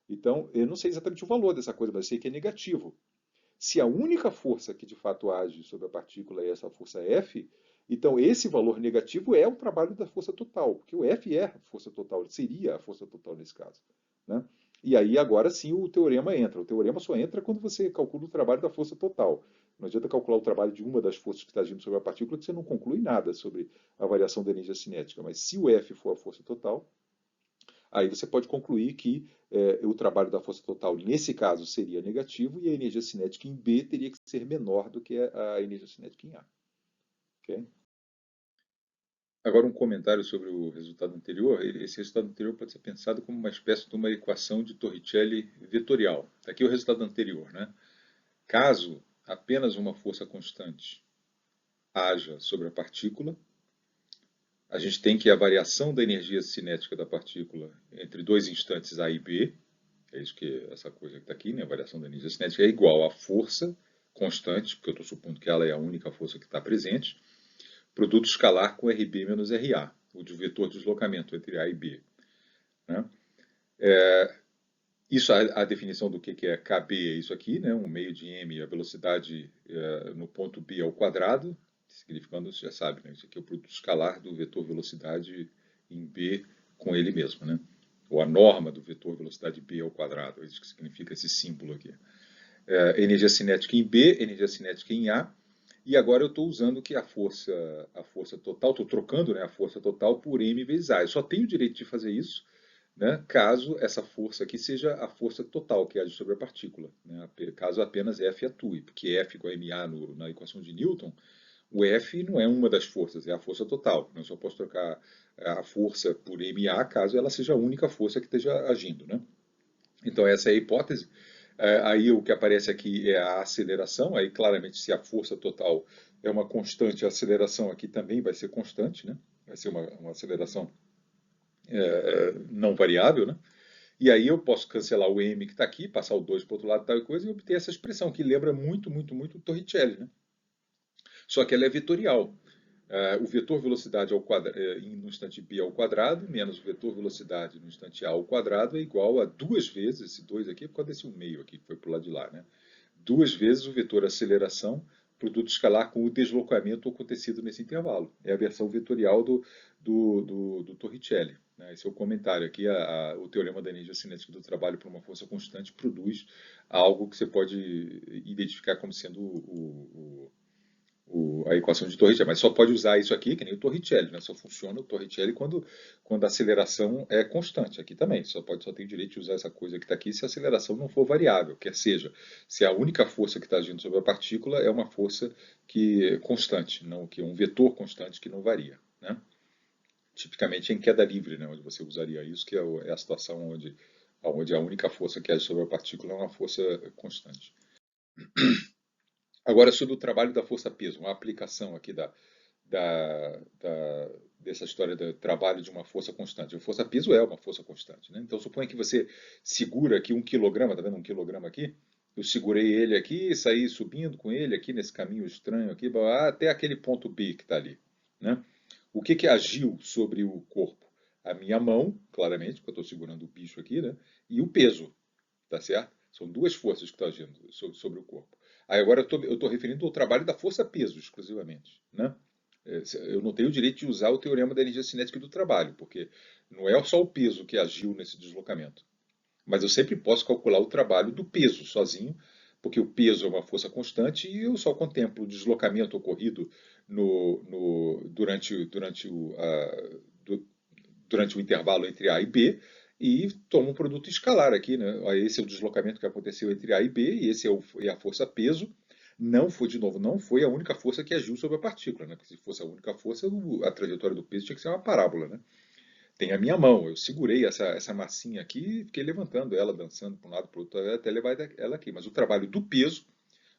Então, eu não sei exatamente o valor dessa coisa, mas eu sei que é negativo. Se a única força que de fato age sobre a partícula é essa força F, então esse valor negativo é o trabalho da força total, porque o F é a força total, seria a força total nesse caso, né? E aí agora sim o teorema entra. O teorema só entra quando você calcula o trabalho da força total. Não adianta calcular o trabalho de uma das forças que está agindo sobre a partícula, que você não conclui nada sobre a variação da energia cinética. Mas se o F for a força total, aí você pode concluir que o trabalho da força total, nesse caso, seria negativo e a energia cinética em B teria que ser menor do que a energia cinética em A. Okay? Agora, um comentário sobre o resultado anterior. Esse resultado anterior pode ser pensado como uma espécie de uma equação de Torricelli vetorial. Está aqui o resultado anterior, né? Caso apenas uma força constante haja sobre a partícula, a gente tem que a variação da energia cinética da partícula entre dois instantes A e B, é isso que essa coisa que está aqui, né? A variação da energia cinética é igual à força constante, porque eu estou supondo que ela é a única força que está presente, produto escalar com RB menos RA, o de vetor de deslocamento entre A e B. Né? Isso, a definição do que é KB é isso aqui, né? Um meio de m, a velocidade no ponto B ao quadrado, significando, você já sabe, né? Isso aqui é o produto escalar do vetor velocidade em B com ele mesmo, né? Ou a norma do vetor velocidade B ao quadrado, é isso que significa esse símbolo aqui. Energia cinética em B, energia cinética em A, e agora eu estou usando que a força total, estou trocando, né, a força total por m vezes A. Eu só tenho o direito de fazer isso, né, caso essa força aqui seja a força total que age sobre a partícula, né, caso apenas F atue, porque F igual a ma na equação de Newton, o F não é uma das forças, é a força total. Eu só posso trocar a força por ma caso ela seja a única força que esteja agindo. Né? Então essa é a hipótese. Aí o que aparece aqui é a aceleração, aí claramente se a força total é uma constante, a aceleração aqui também vai ser constante, né? Vai ser uma aceleração não variável, né? E aí eu posso cancelar o m que está aqui, passar o 2 para o outro lado tal coisa e obter essa expressão que lembra muito, muito, muito o Torricelli, né? Só que ela é vetorial. O vetor velocidade no instante b ao quadrado, menos o vetor velocidade no instante a ao quadrado, é igual a duas vezes, esse 2 aqui é por causa desse 1,5 aqui, que foi para o lado de lá, né? Duas vezes o vetor aceleração, produto escalar com o deslocamento acontecido nesse intervalo. É a versão vetorial do Torricelli. Né? Esse é o comentário aqui. O teorema da energia cinética do trabalho por uma força constante produz algo que você pode identificar como sendo a equação de Torricelli, mas só pode usar isso aqui, que nem o Torricelli, né? Só funciona o Torricelli quando a aceleração é constante. Aqui também, só tem o direito de usar essa coisa que está aqui se a aceleração não for variável, quer seja, se a única força que está agindo sobre a partícula é uma força que é constante, não que é um vetor constante que não varia. Né? Tipicamente em queda livre, né? Onde você usaria isso, que é a situação onde a única força que age sobre a partícula é uma força constante. Agora, sobre o trabalho da força-peso, uma aplicação aqui dessa história do trabalho de uma força constante. A força-peso é uma força constante. Né? Então, suponha que você segura aqui 1 kg, está vendo 1 kg aqui? Eu segurei ele aqui e saí subindo com ele aqui nesse caminho estranho aqui, até aquele ponto B que está ali. Né? O que agiu sobre o corpo? A minha mão, claramente, porque eu estou segurando o bicho aqui, né? E o peso, tá certo? São duas forças que estão agindo sobre o corpo. Aí agora eu estou referindo ao trabalho da força-peso exclusivamente. Né? Eu não tenho o direito de usar o teorema da energia cinética do trabalho, porque não é só o peso que agiu nesse deslocamento. Mas eu sempre posso calcular o trabalho do peso sozinho, porque o peso é uma força constante e eu só contemplo o deslocamento ocorrido durante o intervalo entre A e B e tomo um produto escalar aqui. Né? Esse é o deslocamento que aconteceu entre A e B e esse é a força peso. Não foi, de novo, não foi a única força que agiu sobre a partícula. Né? Porque se fosse a única força, a trajetória do peso tinha que ser uma parábola. Né? Tem a minha mão, eu segurei essa massinha aqui e fiquei levantando ela, dançando para um lado para o outro, até levar ela aqui. Mas o trabalho do peso,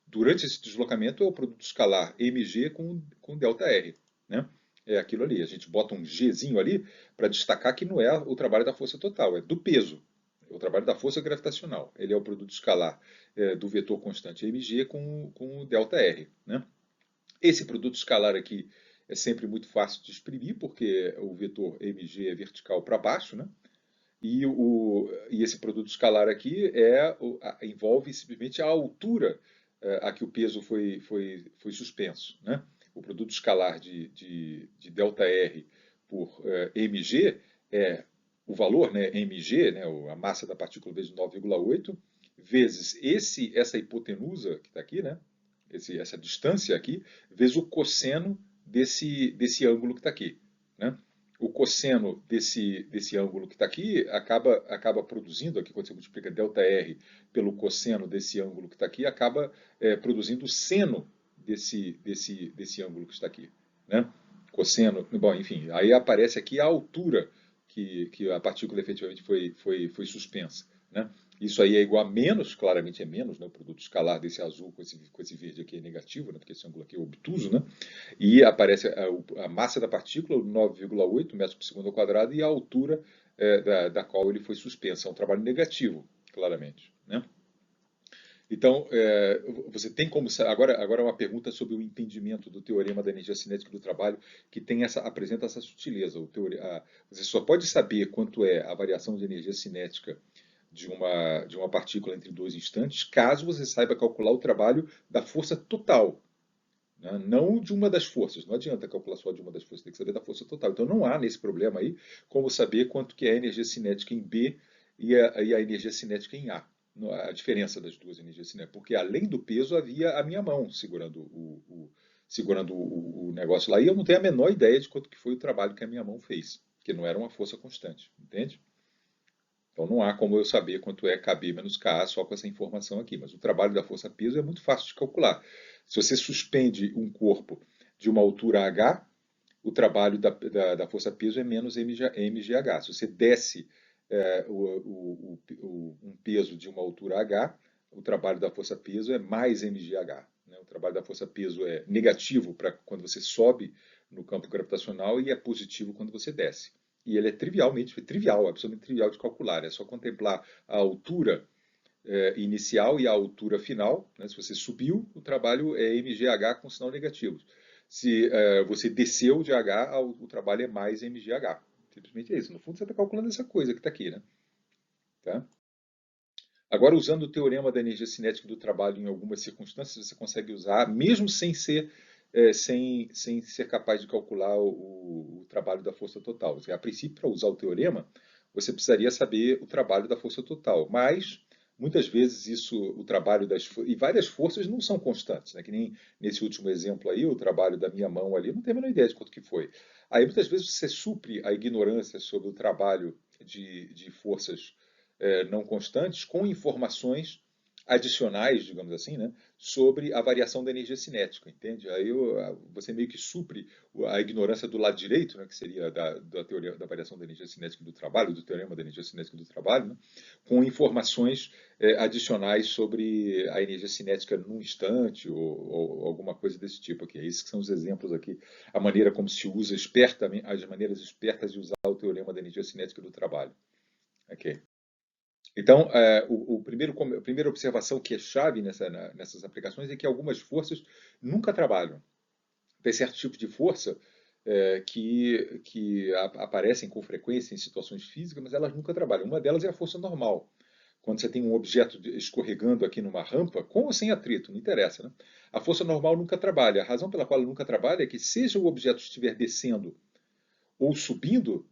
durante esse deslocamento, é o produto escalar mg com ΔR. Né? É aquilo ali. A gente bota um Gzinho ali para destacar que não é o trabalho da força total, é do peso. É o trabalho da força gravitacional. Ele é o produto escalar do vetor constante mg com o ΔR. Né? Esse produto escalar aqui é sempre muito fácil de exprimir, porque o vetor mg é vertical para baixo, né? E esse produto escalar aqui envolve simplesmente a altura aqui o peso foi suspenso, né? O produto escalar de ΔR por mg é o valor, né, mg, né, a massa da partícula vezes 9,8, vezes essa hipotenusa que está aqui, né, essa distância aqui, vezes o cosseno desse ângulo que está aqui, né? O cosseno desse ângulo que está aqui acaba produzindo, aqui quando você multiplica ΔR pelo cosseno desse ângulo que está aqui, acaba produzindo o seno desse ângulo que está aqui, né? Cosseno, bom, enfim, aí aparece aqui a altura que a partícula efetivamente foi suspensa, né? Isso aí é igual a menos, claramente é menos, né? O produto escalar desse azul com esse verde aqui é negativo, né? Porque esse ângulo aqui é obtuso, né? E aparece a massa da partícula, 9,8 metros por segundo ao quadrado, e a altura da qual ele foi suspenso. É um trabalho negativo, claramente, né? Então, você tem como... Agora uma pergunta sobre o entendimento do teorema da energia cinética do trabalho, que apresenta essa sutileza. Você só pode saber quanto é a variação de energia cinética de uma partícula entre dois instantes, caso você saiba calcular o trabalho da força total, né? Não de uma das forças. Não adianta calcular só de uma das forças, tem que saber da força total. Então não há nesse problema aí como saber quanto que é a energia cinética em B e a energia cinética em A. A diferença das duas energias cinéticas. Porque além do peso havia a minha mão segurando o negócio lá. E eu não tenho a menor ideia de quanto que foi o trabalho que a minha mão fez. Porque não era uma força constante. Entende? Então não há como eu saber quanto é KB menos KA só com essa informação aqui. Mas o trabalho da força-peso é muito fácil de calcular. Se você suspende um corpo de uma altura h, o trabalho da força-peso é menos mgh. Se você desce um peso de uma altura h, o trabalho da força-peso é mais mgh. Né? O trabalho da força-peso é negativo para quando você sobe no campo gravitacional e é positivo quando você desce. E ele é absolutamente trivial de calcular. É só contemplar a altura inicial e a altura final. Né? Se você subiu, o trabalho é mgh com sinal negativo. Se você desceu de h, o trabalho é mais mgh. Simplesmente é isso. No fundo, você está calculando essa coisa que está aqui. Né? Tá? Agora, usando o teorema da energia cinética do trabalho em algumas circunstâncias, você consegue usar, mesmo sem ser capaz de calcular o trabalho da força total. A princípio, para usar o teorema, você precisaria saber o trabalho da força total. Mas, muitas vezes, o trabalho e várias forças não são constantes. Né? Que nem nesse último exemplo aí, o trabalho da minha mão ali, eu não tenho a menor ideia de quanto que foi. Aí, muitas vezes, você supre a ignorância sobre o trabalho de forças não constantes com informações adicionais, digamos assim, né, sobre a variação da energia cinética, entende? Aí você meio que supre a ignorância do lado direito, né, que seria da teoria da variação da energia cinética do trabalho, do teorema da energia cinética do trabalho, né, com informações adicionais sobre a energia cinética num instante ou alguma coisa desse tipo aqui. Esses que são os exemplos aqui, a maneira como se usa espertamente, as maneiras espertas de usar o teorema da energia cinética do trabalho. Ok. Então, a primeira observação que é chave nessas aplicações é que algumas forças nunca trabalham. Tem certo tipo de força que aparecem com frequência em situações físicas, mas elas nunca trabalham. Uma delas é a força normal. Quando você tem um objeto escorregando aqui numa rampa, com ou sem atrito, não interessa. Né? A força normal nunca trabalha. A razão pela qual ela nunca trabalha é que, seja o objeto estiver descendo ou subindo,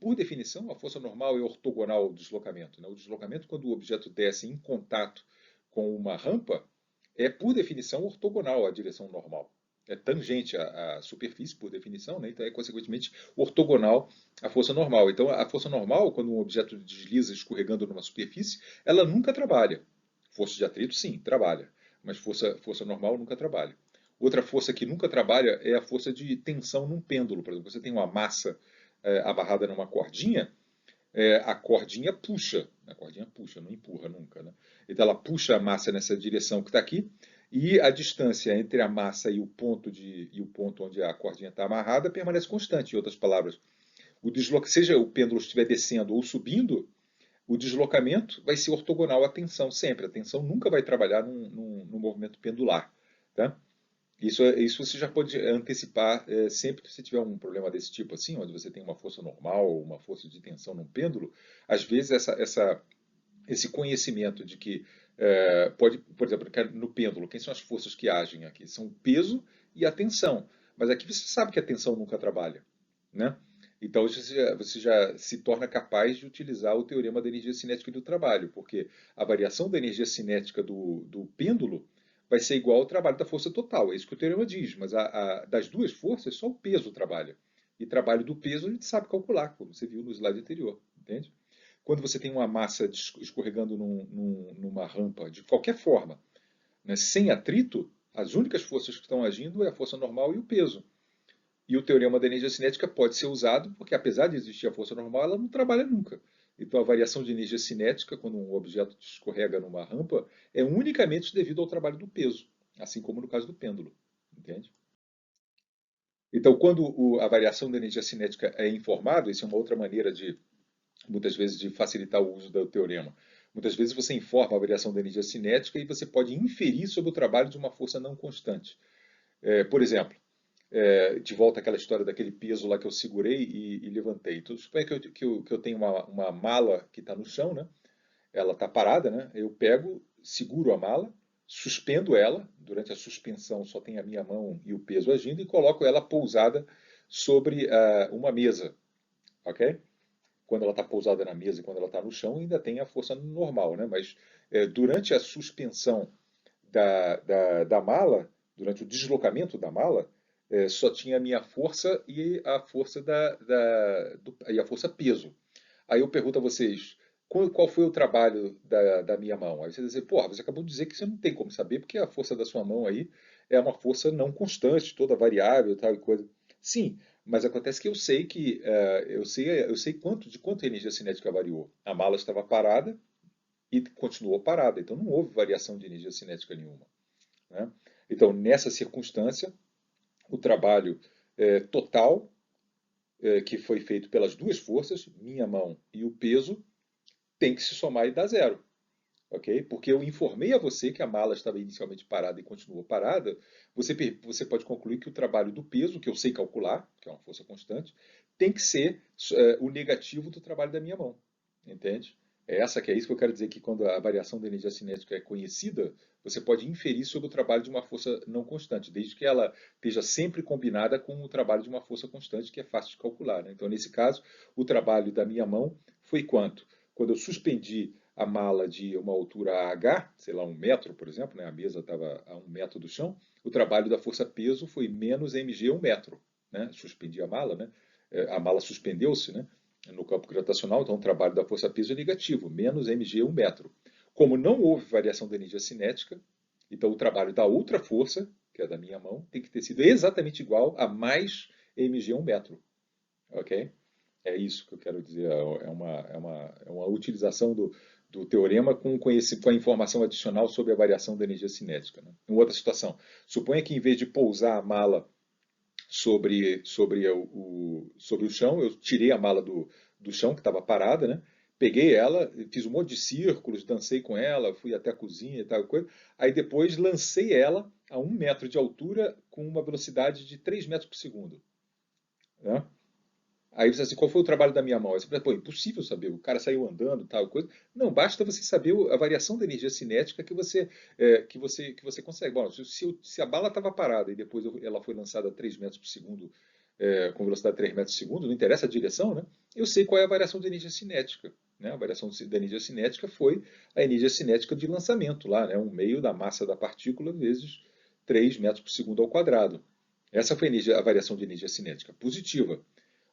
por definição, a força normal é ortogonal ao deslocamento. Né? O deslocamento, quando o objeto desce em contato com uma rampa, é, por definição, ortogonal à direção normal. É tangente à superfície, por definição, né? Então é, consequentemente, ortogonal à força normal. Então, a força normal, quando um objeto desliza escorregando numa superfície, ela nunca trabalha. Força de atrito, sim, trabalha. Mas força normal nunca trabalha. Outra força que nunca trabalha é a força de tensão num pêndulo. Por exemplo, você tem uma massa amarrada numa cordinha, a cordinha puxa, não empurra nunca. Né? Então ela puxa a massa nessa direção que está aqui, e a distância entre a massa e o ponto onde a cordinha está amarrada permanece constante. Em outras palavras, seja o pêndulo estiver descendo ou subindo, o deslocamento vai ser ortogonal à tensão sempre. A tensão nunca vai trabalhar num movimento pendular. Tá? Isso você já pode antecipar sempre que você tiver um problema desse tipo assim, onde você tem uma força normal ou uma força de tensão num pêndulo. Às vezes esse conhecimento de que Pode, por exemplo, no pêndulo, quem são as forças que agem aqui? São o peso e a tensão. Mas aqui você sabe que a tensão nunca trabalha, né? Então você já se torna capaz de utilizar o teorema da energia cinética do trabalho, porque a variação da energia cinética do pêndulo vai ser igual ao trabalho da força total. É isso que o teorema diz, mas das duas forças, só o peso trabalha. E trabalho do peso a gente sabe calcular, como você viu no slide anterior, entende? Quando você tem uma massa escorregando numa rampa de qualquer forma, né, sem atrito, as únicas forças que estão agindo é a força normal e o peso. E o teorema da energia cinética pode ser usado porque, apesar de existir a força normal, ela não trabalha nunca. Então, a variação de energia cinética, quando um objeto escorrega numa rampa, é unicamente devido ao trabalho do peso, assim como no caso do pêndulo. Entende? Então, quando a variação da energia cinética é informada, isso é uma outra maneira de, muitas vezes, de facilitar o uso do teorema. Muitas vezes você informa a variação da energia cinética e você pode inferir sobre o trabalho de uma força não constante. Por exemplo, de volta àquela história daquele peso lá que eu segurei e levantei. Então, suponha que eu tenho uma mala que está no chão, né? Ela está parada, né? Eu pego, seguro a mala, suspendo ela, durante a suspensão só tem a minha mão e o peso agindo, e coloco ela pousada sobre uma mesa, ok? Quando ela está pousada na mesa e quando ela está no chão, ainda tem a força normal, né? Mas durante a suspensão da mala, durante o deslocamento da mala, só tinha a minha força e a força e a força peso. Aí eu pergunto a vocês, qual foi o trabalho da minha mão? Aí você diz, porra, você acabou de dizer que você não tem como saber, porque a força da sua mão aí é uma força não constante, toda variável, tal e coisa. Sim, mas acontece que eu sei de quanto a energia cinética variou. A mala estava parada e continuou parada, então não houve variação de energia cinética nenhuma, né? Então, nessa circunstância, o trabalho total que foi feito pelas duas forças, minha mão e o peso, tem que se somar e dar zero. Ok? Porque eu informei a você que a mala estava inicialmente parada e continuou parada, você pode concluir que o trabalho do peso, que eu sei calcular, que é uma força constante, tem que ser o negativo do trabalho da minha mão. Entende? É isso que eu quero dizer, que quando a variação da energia cinética é conhecida, você pode inferir sobre o trabalho de uma força não constante, desde que ela esteja sempre combinada com o trabalho de uma força constante, que é fácil de calcular, né? Então, nesse caso, o trabalho da minha mão foi quanto? Quando eu suspendi a mala de uma altura H, sei lá, 1 metro, por exemplo, né? A mesa estava a 1 metro do chão, o trabalho da força-peso foi menos mg 1 metro. Né? Suspendi a mala, né? A mala suspendeu-se, né? No campo gravitacional, então o trabalho da força-peso é negativo, menos mg 1 metro. Como não houve variação da energia cinética, então o trabalho da outra força, que é da minha mão, tem que ter sido exatamente igual a mais mg 1 metro. Ok? É isso que eu quero dizer. É uma utilização do teorema com a informação adicional sobre a variação da energia cinética. Né? Em outra situação, suponha que em vez de pousar a mala sobre o chão, eu tirei a mala do chão, que estava parada, né? Peguei ela, fiz um monte de círculos, dancei com ela, fui até a cozinha e tal coisa. Aí depois lancei ela a 1 metro de altura com uma velocidade de 3 metros por segundo. Né? Aí você assim, qual foi o trabalho da minha mão? Aí você fala, pô, impossível saber, o cara saiu andando, tal coisa. Não, basta você saber a variação da energia cinética que você consegue. Bom, se a bala estava parada e depois ela foi lançada a 3 metros por segundo, com velocidade de 3 metros por segundo, não interessa a direção, né? Eu sei qual é a variação da energia cinética. Né? A variação da energia cinética foi a energia cinética de lançamento, lá, né? 1/2 da massa da partícula vezes 3 metros por segundo ao quadrado. Essa foi a variação de energia cinética positiva.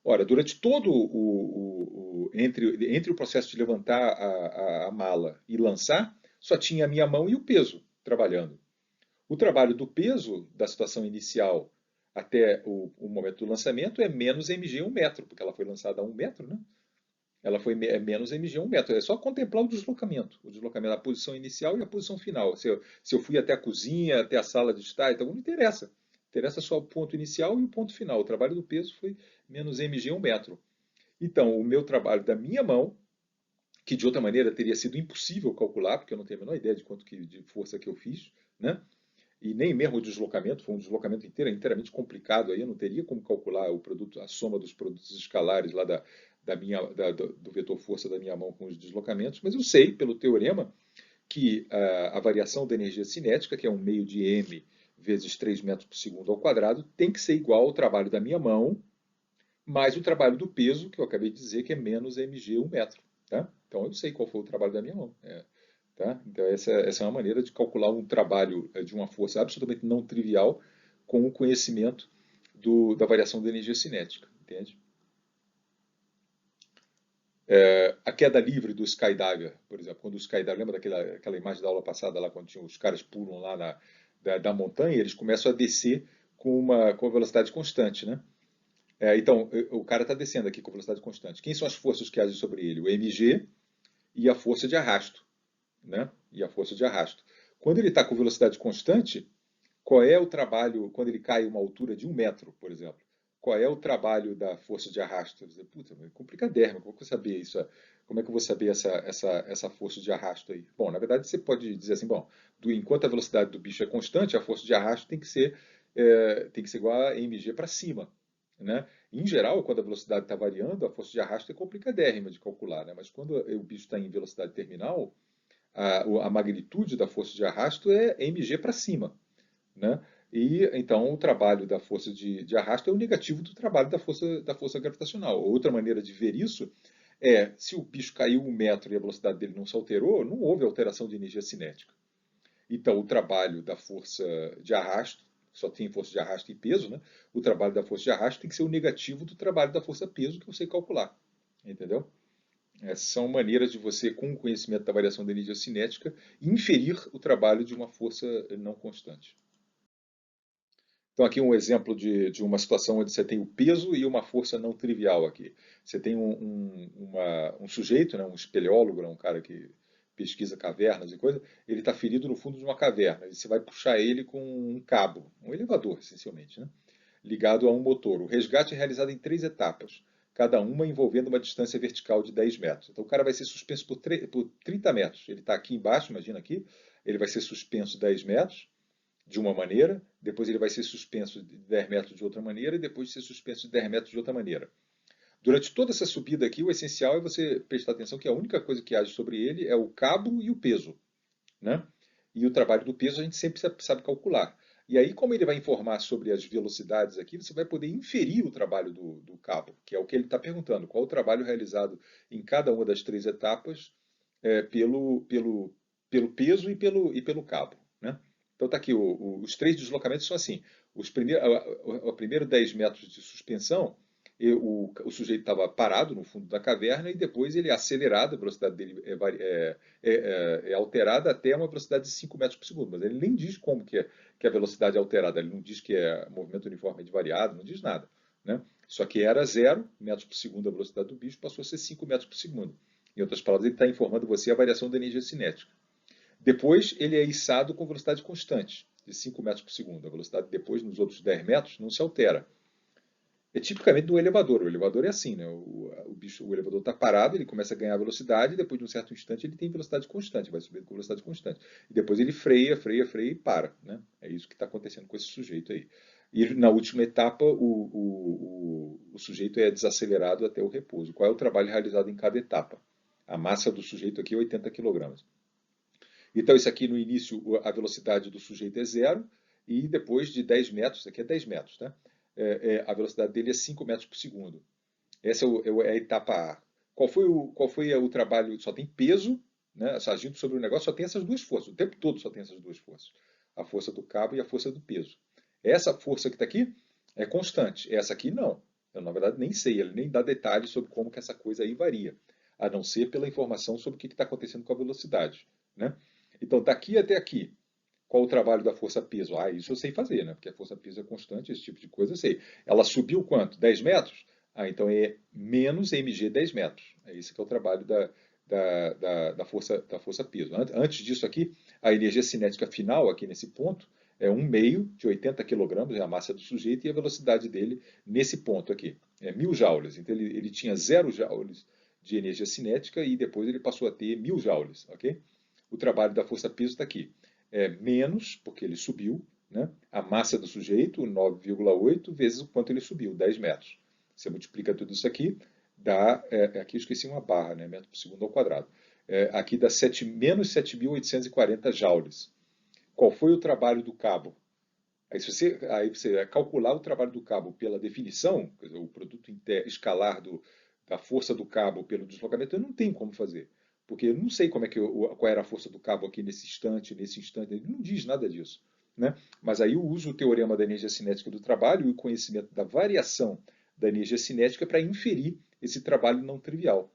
Ora, durante todo entre o processo de levantar a mala e lançar, só tinha a minha mão e o peso trabalhando. O trabalho do peso da situação inicial até o momento do lançamento é menos mg 1 metro, porque ela foi lançada a 1 metro, né? Ela foi menos mg 1 metro. É só contemplar o deslocamento da posição inicial e a posição final. Se eu fui até a cozinha, até a sala de estar, então não interessa. Interessa só o ponto inicial e o ponto final. O trabalho do peso foi menos mg 1 metro. Então, o meu trabalho da minha mão, que de outra maneira teria sido impossível calcular, porque eu não tenho a menor ideia de quanto de força que eu fiz, né? E nem mesmo o deslocamento, foi um deslocamento inteiramente complicado, aí eu não teria como calcular a soma dos produtos escalares lá do vetor força da minha mão com os deslocamentos, mas eu sei, pelo teorema, que a variação da energia cinética, que é um meio de m vezes 3 metros por segundo ao quadrado, tem que ser igual ao trabalho da minha mão, mais o trabalho do peso, que eu acabei de dizer, que é menos mg 1 metro. Tá? Então eu sei qual foi o trabalho da minha mão. Tá? Então essa é uma maneira de calcular um trabalho de uma força absolutamente não trivial com o conhecimento da variação da energia cinética. Entende? A queda livre do skydiver, por exemplo, quando o skydiver, lembra daquela imagem da aula passada lá, quando os caras pulam lá da montanha, eles começam a descer com uma velocidade constante, né? Então, o cara está descendo aqui com velocidade constante. Quem são as forças que agem sobre ele? O mg e a força de arrasto, né? E a força de arrasto. Quando ele está com velocidade constante, qual é o trabalho, quando ele cai a uma altura de 1 metro, por exemplo? Qual é o trabalho da força de arrasto? Puta, é complicadérrimo, como é que eu vou saber isso? Como é que eu vou saber essa força de arrasto aí? Bom, na verdade você pode dizer assim, bom, enquanto a velocidade do bicho é constante, a força de arrasto tem que ser igual a mg para cima, né? Em geral, quando a velocidade está variando, a força de arrasto é complicadérrima de calcular, né? Mas quando o bicho está em velocidade terminal, a magnitude da força de arrasto é mg para cima, né? E então o trabalho da força de arrasto é o negativo do trabalho da força gravitacional. Outra maneira de ver isso é, se o bicho caiu 1 metro e a velocidade dele não se alterou, não houve alteração de energia cinética. Então o trabalho da força de arrasto, só tem força de arrasto e peso, né? O trabalho da força de arrasto tem que ser o negativo do trabalho da força peso que eu sei calcular. Entendeu? Essas são maneiras de você, com o conhecimento da variação da energia cinética, inferir o trabalho de uma força não constante. Então, aqui um exemplo de uma situação onde você tem o peso e uma força não trivial aqui. Você tem um sujeito, né, um espeleólogo, né, um cara que pesquisa cavernas e coisa, ele está ferido no fundo de uma caverna. E você vai puxar ele com um cabo, um elevador, essencialmente, né, ligado a um motor. O resgate é realizado em 3 etapas, cada uma envolvendo uma distância vertical de 10 metros. Então, o cara vai ser suspenso por 30 metros. Ele está aqui embaixo, imagina aqui, ele vai ser suspenso 10 metros, de uma maneira, depois ele vai ser suspenso de 10 metros de outra maneira e depois de ser suspenso de 10 metros de outra maneira. Durante toda essa subida aqui, o essencial é você prestar atenção que a única coisa que age sobre ele é o cabo e o peso, né? E o trabalho do peso a gente sempre sabe calcular. E aí, como ele vai informar sobre as velocidades aqui, você vai poder inferir o trabalho do cabo, que é o que ele está perguntando. Qual o trabalho realizado em cada uma das 3 etapas pelo peso e pelo cabo, né? Então está aqui, os 3 deslocamentos são assim. O primeiro 10 metros de suspensão, o sujeito estava parado no fundo da caverna e depois ele é acelerado, a velocidade dele é alterada até uma velocidade de 5 metros por segundo. Mas ele nem diz como que a velocidade é alterada, ele não diz que é movimento uniformemente variado, não diz nada, né? Só que era 0 metros por segundo a velocidade do bicho, passou a ser 5 metros por segundo. Em outras palavras, ele está informando você a variação da energia cinética. Depois, ele é içado com velocidade constante, de 5 metros por segundo. A velocidade depois, nos outros 10 metros, não se altera. É tipicamente do elevador. O elevador é assim, né? O elevador está parado, ele começa a ganhar velocidade, e depois de um certo instante ele tem velocidade constante, vai subindo com velocidade constante. E depois ele freia e para, né? É isso que está acontecendo com esse sujeito aí. E na última etapa, o sujeito é desacelerado até o repouso. Qual é o trabalho realizado em cada etapa? A massa do sujeito aqui é 80 kg. Então, isso aqui no início, a velocidade do sujeito é 0, e depois de 10 metros, isso aqui é 10 metros, tá? A velocidade dele é 5 metros por segundo. Essa é a etapa A. Qual foi o trabalho? Só tem peso, né? Agindo sobre o negócio, só tem essas duas forças. O tempo todo só tem essas duas forças. A força do cabo e a força do peso. Essa força que está aqui é constante. Essa aqui não. Eu, na verdade, nem sei. Ele nem dá detalhes sobre como que essa coisa aí varia. A não ser pela informação sobre o que está acontecendo com a velocidade, né? Então, daqui até aqui, qual o trabalho da força peso? Isso eu sei fazer, né? Porque a força peso é constante, esse tipo de coisa eu sei. Ela subiu quanto? 10 metros? Então é menos mg 10 metros. É esse que é o trabalho da força peso. Antes disso aqui, a energia cinética final, aqui nesse ponto, é 1/2 de 80 kg, é a massa do sujeito, e a velocidade dele nesse ponto aqui é 1000 joules. Então ele tinha 0 joules de energia cinética e depois ele passou a ter 1000 joules, ok? O trabalho da força peso está aqui. É menos, porque ele subiu, né? A massa do sujeito, 9,8, vezes o quanto ele subiu, 10 metros. Você multiplica tudo isso aqui, dá, aqui eu esqueci uma barra, né, metro por segundo ao quadrado. Aqui dá menos 7.840 joules. Qual foi o trabalho do cabo? Aí você vai calcular o trabalho do cabo pela definição, quer dizer, o produto escalar da força do cabo pelo deslocamento, eu não tenho como fazer. Porque eu não sei qual era a força do cabo aqui nesse instante, ele não diz nada disso. Né? Mas aí eu uso o teorema da energia cinética do trabalho e o conhecimento da variação da energia cinética para inferir esse trabalho não trivial.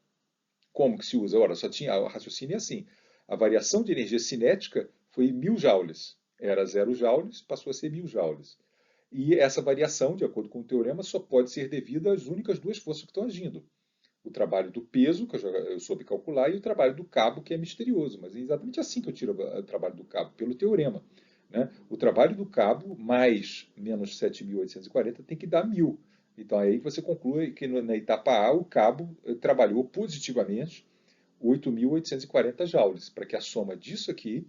Como que se usa? Ora, só tinha o raciocínio é assim. A variação de energia cinética foi 1000 joules. Era 0 joules, passou a ser 1000 joules. E essa variação, de acordo com o teorema, só pode ser devida às únicas duas forças que estão agindo. O trabalho do peso, que eu soube calcular, e o trabalho do cabo, que é misterioso. Mas é exatamente assim que eu tiro o trabalho do cabo, pelo teorema. Né? O trabalho do cabo mais menos 7.840 tem que dar 1000. Então é aí que você conclui que na etapa A o cabo trabalhou positivamente 8.840 joules, para que a soma disso aqui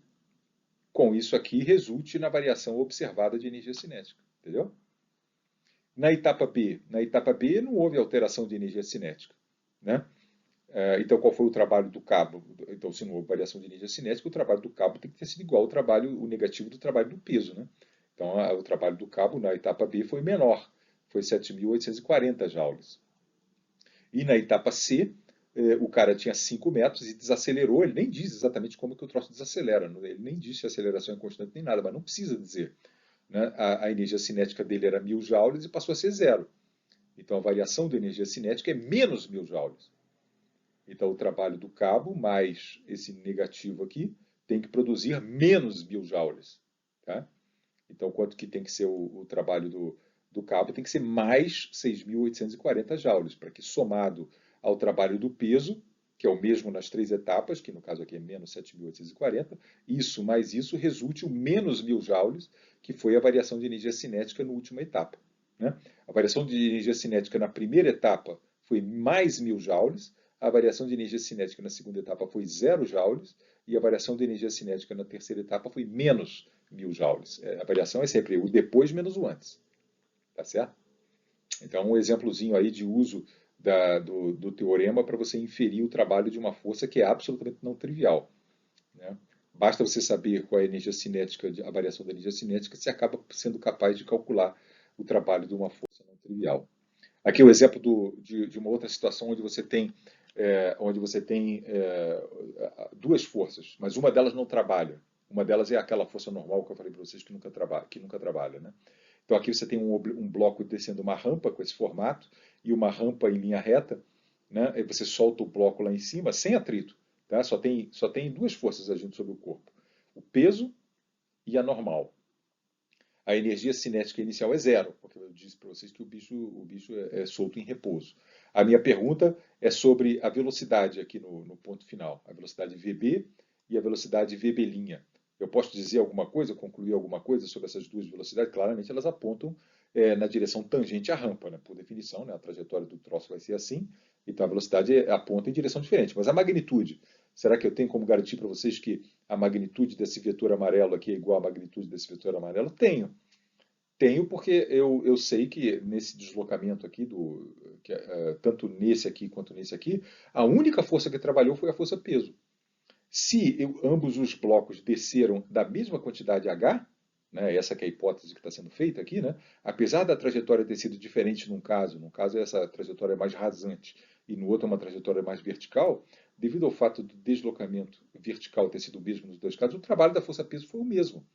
com isso aqui resulte na variação observada de energia cinética. Entendeu? Na etapa B não houve alteração de energia cinética. Né? Então, qual foi o trabalho do cabo? Então, se não houve variação de energia cinética, o trabalho do cabo tem que ter sido igual ao trabalho, o negativo do trabalho do peso. Né? Então, o trabalho do cabo na etapa B foi menor, foi 7.840 joules. E na etapa C, o cara tinha 5 metros e desacelerou, ele nem diz exatamente como que o troço desacelera, ele nem diz se a aceleração é constante nem nada, mas não precisa dizer. Né? A energia cinética dele era 1000 joules e passou a ser zero. Então, a variação da energia cinética é menos 1000 joules. Então, o trabalho do cabo, mais esse negativo aqui, tem que produzir menos 1000 joules. Tá? Então, quanto que tem que ser o trabalho do cabo? Tem que ser mais 6.840 joules, para que somado ao trabalho do peso, que é o mesmo nas 3 etapas, que no caso aqui é menos 7.840, isso mais isso resulte o menos 1000 joules, que foi a variação de energia cinética na última etapa. Né? A variação de energia cinética na primeira etapa foi mais 1000 joules, a variação de energia cinética na segunda etapa foi 0 joules, e a variação de energia cinética na terceira etapa foi menos 1000 joules. A variação é sempre o depois menos o antes. Tá certo? Então, um exemplozinho aí de uso do teorema para você inferir o trabalho de uma força que é absolutamente não trivial. Né? Basta você saber qual é a energia cinética, a variação da energia cinética, você acaba sendo capaz de calcular o trabalho de uma força não trivial. Aqui é o exemplo de uma outra situação onde você tem, duas forças, mas uma delas não trabalha. Uma delas é aquela força normal que eu falei para vocês que nunca trabalha. Né? Então aqui você tem um bloco descendo uma rampa com esse formato e uma rampa em linha reta. Né? Aí você solta o bloco lá em cima sem atrito. Tá? Só tem duas forças agindo sobre o corpo. O peso e a normal. A energia cinética inicial é zero, porque eu disse para vocês que o bicho é solto em repouso. A minha pergunta é sobre a velocidade aqui no ponto final, a velocidade VB e a velocidade VB'. Eu posso dizer alguma coisa, concluir alguma coisa sobre essas duas velocidades? Claramente elas apontam na direção tangente à rampa, né? Por definição, né? A trajetória do troço vai ser assim, então a velocidade aponta em direção diferente. Mas a magnitude, será que eu tenho como garantir para vocês que a magnitude desse vetor amarelo aqui é igual à magnitude desse vetor amarelo? Tenho porque eu sei que nesse deslocamento aqui, tanto nesse aqui quanto nesse aqui, a única força que trabalhou foi a força peso. Se ambos os blocos desceram da mesma quantidade h, né, essa que é a hipótese que está sendo feita aqui, né, apesar da trajetória ter sido diferente num caso essa trajetória é mais rasante e no outro é uma trajetória mais vertical, devido ao fato do deslocamento vertical ter sido o mesmo nos dois casos, o trabalho da força peso foi o mesmo.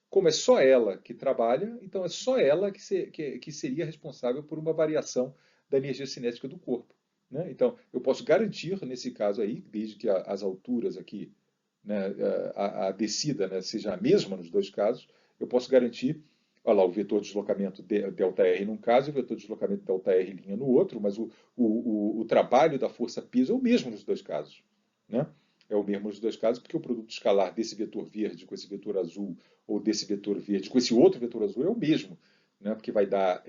Como é só ela que trabalha, então é só ela que seria responsável por uma variação da energia cinética do corpo. Né? Então, eu posso garantir, nesse caso aí, desde que as alturas aqui, né, a descida, né, seja a mesma nos dois casos, eu posso garantir, olha lá, o vetor de deslocamento ΔR num caso e o vetor de deslocamento ΔR' no outro, mas o trabalho da força peso é o mesmo nos dois casos. Né? É o mesmo nos dois casos, porque o produto escalar desse vetor verde com esse vetor azul, ou desse vetor verde com esse outro vetor azul, é o mesmo, né? Porque vai dar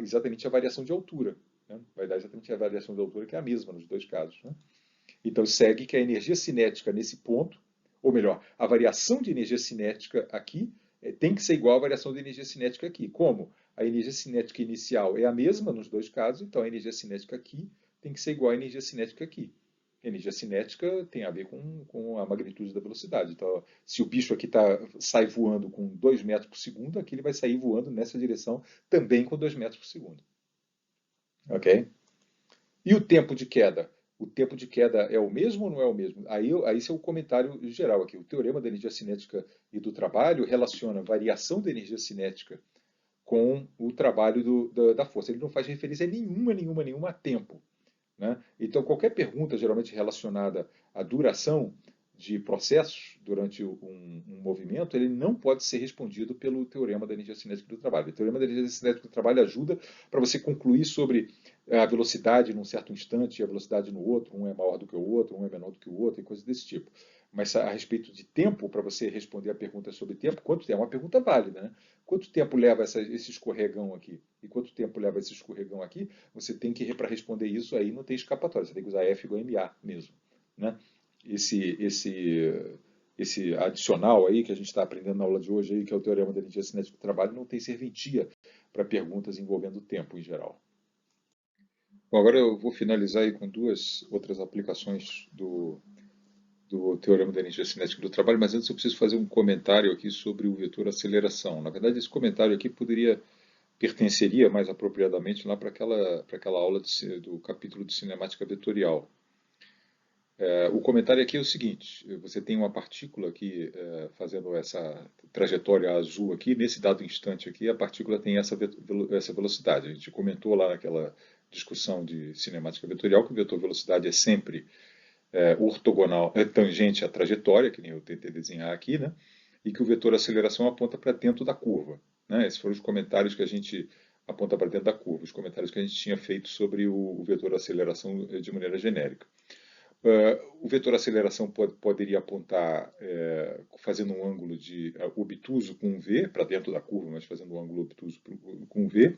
exatamente a variação de altura. Né? Vai dar exatamente a variação de altura, que é a mesma nos dois casos. Né? Então, segue que a energia cinética nesse ponto, ou melhor, a variação de energia cinética aqui tem que ser igual à variação de energia cinética aqui. Como? A energia cinética inicial é a mesma nos dois casos, então a energia cinética aqui tem que ser igual à energia cinética aqui. A energia cinética tem a ver com a magnitude da velocidade. Então, se o bicho aqui sai voando com 2 metros por segundo, aqui ele vai sair voando nessa direção também com 2 metros por segundo. Ok? E o tempo de queda? O tempo de queda é o mesmo ou não é o mesmo? Aí esse é o comentário geral aqui. O teorema da energia cinética e do trabalho relaciona a variação da energia cinética com o trabalho da força. Ele não faz referência nenhuma a tempo. Né? Então, qualquer pergunta geralmente relacionada à duração de processos durante um movimento, ele não pode ser respondido pelo teorema da energia cinética do trabalho. O teorema da energia cinética do trabalho ajuda para você concluir sobre a velocidade num certo instante e a velocidade no outro, um é maior do que o outro, um é menor do que o outro, e coisas desse tipo. Mas a respeito de tempo, para você responder a pergunta sobre tempo, quanto tempo? É uma pergunta válida, né? Quanto tempo leva esse escorregão aqui? E quanto tempo leva esse escorregão aqui? Você tem que, para responder isso, aí não tem escapatória, você tem que usar F igual a MA mesmo. Né? Esse adicional aí que a gente está aprendendo na aula de hoje, aí, que é o teorema da energia cinética do trabalho, não tem serventia para perguntas envolvendo tempo em geral. Bom, agora eu vou finalizar aí com 2 outras aplicações do teorema da energia cinética do trabalho, mas antes eu preciso fazer um comentário aqui sobre o vetor aceleração. Na verdade, esse comentário aqui pertenceria mais apropriadamente lá para aquela aula do capítulo de cinemática vetorial. O comentário aqui é o seguinte: você tem uma partícula aqui fazendo essa trajetória azul aqui, nesse dado instante aqui, a partícula tem essa velocidade. A gente comentou lá naquela discussão de cinemática vetorial que o vetor velocidade é sempre ortogonal, tangente à trajetória, que nem eu tentei desenhar aqui, né? E que o vetor aceleração aponta para dentro da curva. Né? Esses foram os comentários que a gente aponta para dentro da curva, os comentários que a gente tinha feito sobre o vetor aceleração de maneira genérica. O vetor aceleração poderia apontar fazendo um ângulo obtuso com V, para dentro da curva, mas fazendo um ângulo obtuso com V,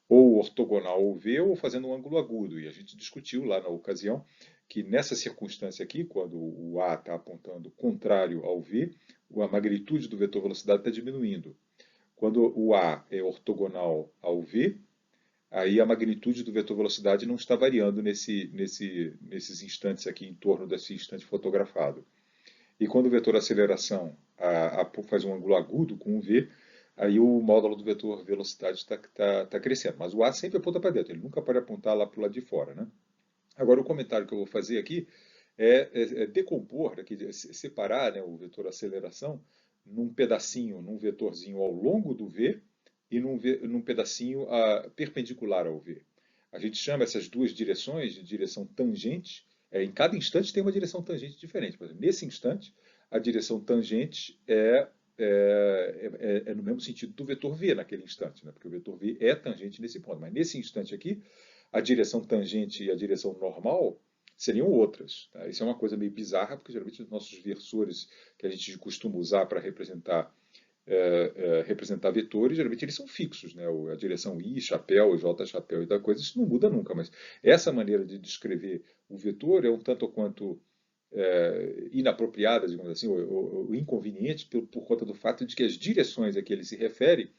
ou ortogonal ao V, ou fazendo um ângulo agudo. E a gente discutiu lá na ocasião que nessa circunstância aqui, quando o A está apontando contrário ao V, a magnitude do vetor velocidade está diminuindo. Quando o A é ortogonal ao V, aí a magnitude do vetor velocidade não está variando nesses instantes aqui, em torno desse instante fotografado. E quando o vetor aceleração faz um ângulo agudo com o V, aí o módulo do vetor velocidade está crescendo. Mas o A sempre aponta para dentro, ele nunca pode apontar lá para o lado de fora. Né? Agora, o comentário que eu vou fazer aqui é decompor, separar, né, o vetor aceleração num pedacinho, num vetorzinho ao longo do V, e num pedacinho perpendicular ao V. A gente chama essas 2 direções de direção tangente. Em cada instante tem uma direção tangente diferente. Por exemplo, nesse instante, a direção tangente é no mesmo sentido do vetor V naquele instante, né? Porque o vetor V é tangente nesse ponto. Mas nesse instante aqui, a direção tangente e a direção normal seriam outras. Tá? Isso é uma coisa meio bizarra, porque geralmente os nossos versores que a gente costuma usar para representar vetores, geralmente eles são fixos, né? A direção I, chapéu, J, chapéu e da coisa, isso não muda nunca, mas essa maneira de descrever o vetor é um tanto ou quanto inapropriada, digamos assim, ou inconveniente por conta do fato de que as direções a que ele se refere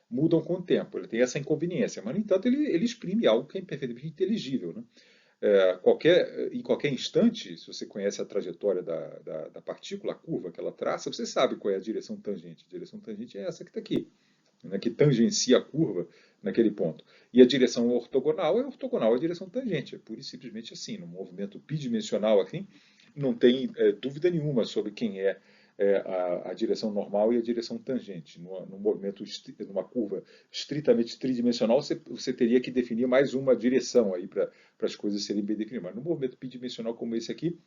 mudam com o tempo. Ele tem essa inconveniência, mas, no entanto, ele exprime algo que é perfeitamente inteligível. Né? Em qualquer instante, se você conhece a trajetória da partícula, a curva que ela traça, você sabe qual é a direção tangente. A direção tangente é essa que está aqui, né, que tangencia a curva naquele ponto. E a direção ortogonal é ortogonal à direção tangente. É pura e simplesmente assim. No movimento bidimensional, assim, não tem dúvida nenhuma sobre quem é a direção normal e a direção tangente. Num movimento, numa curva estritamente tridimensional, você teria que definir mais uma direção aí para as coisas serem bem definidas. Mas num movimento bidimensional como esse aqui,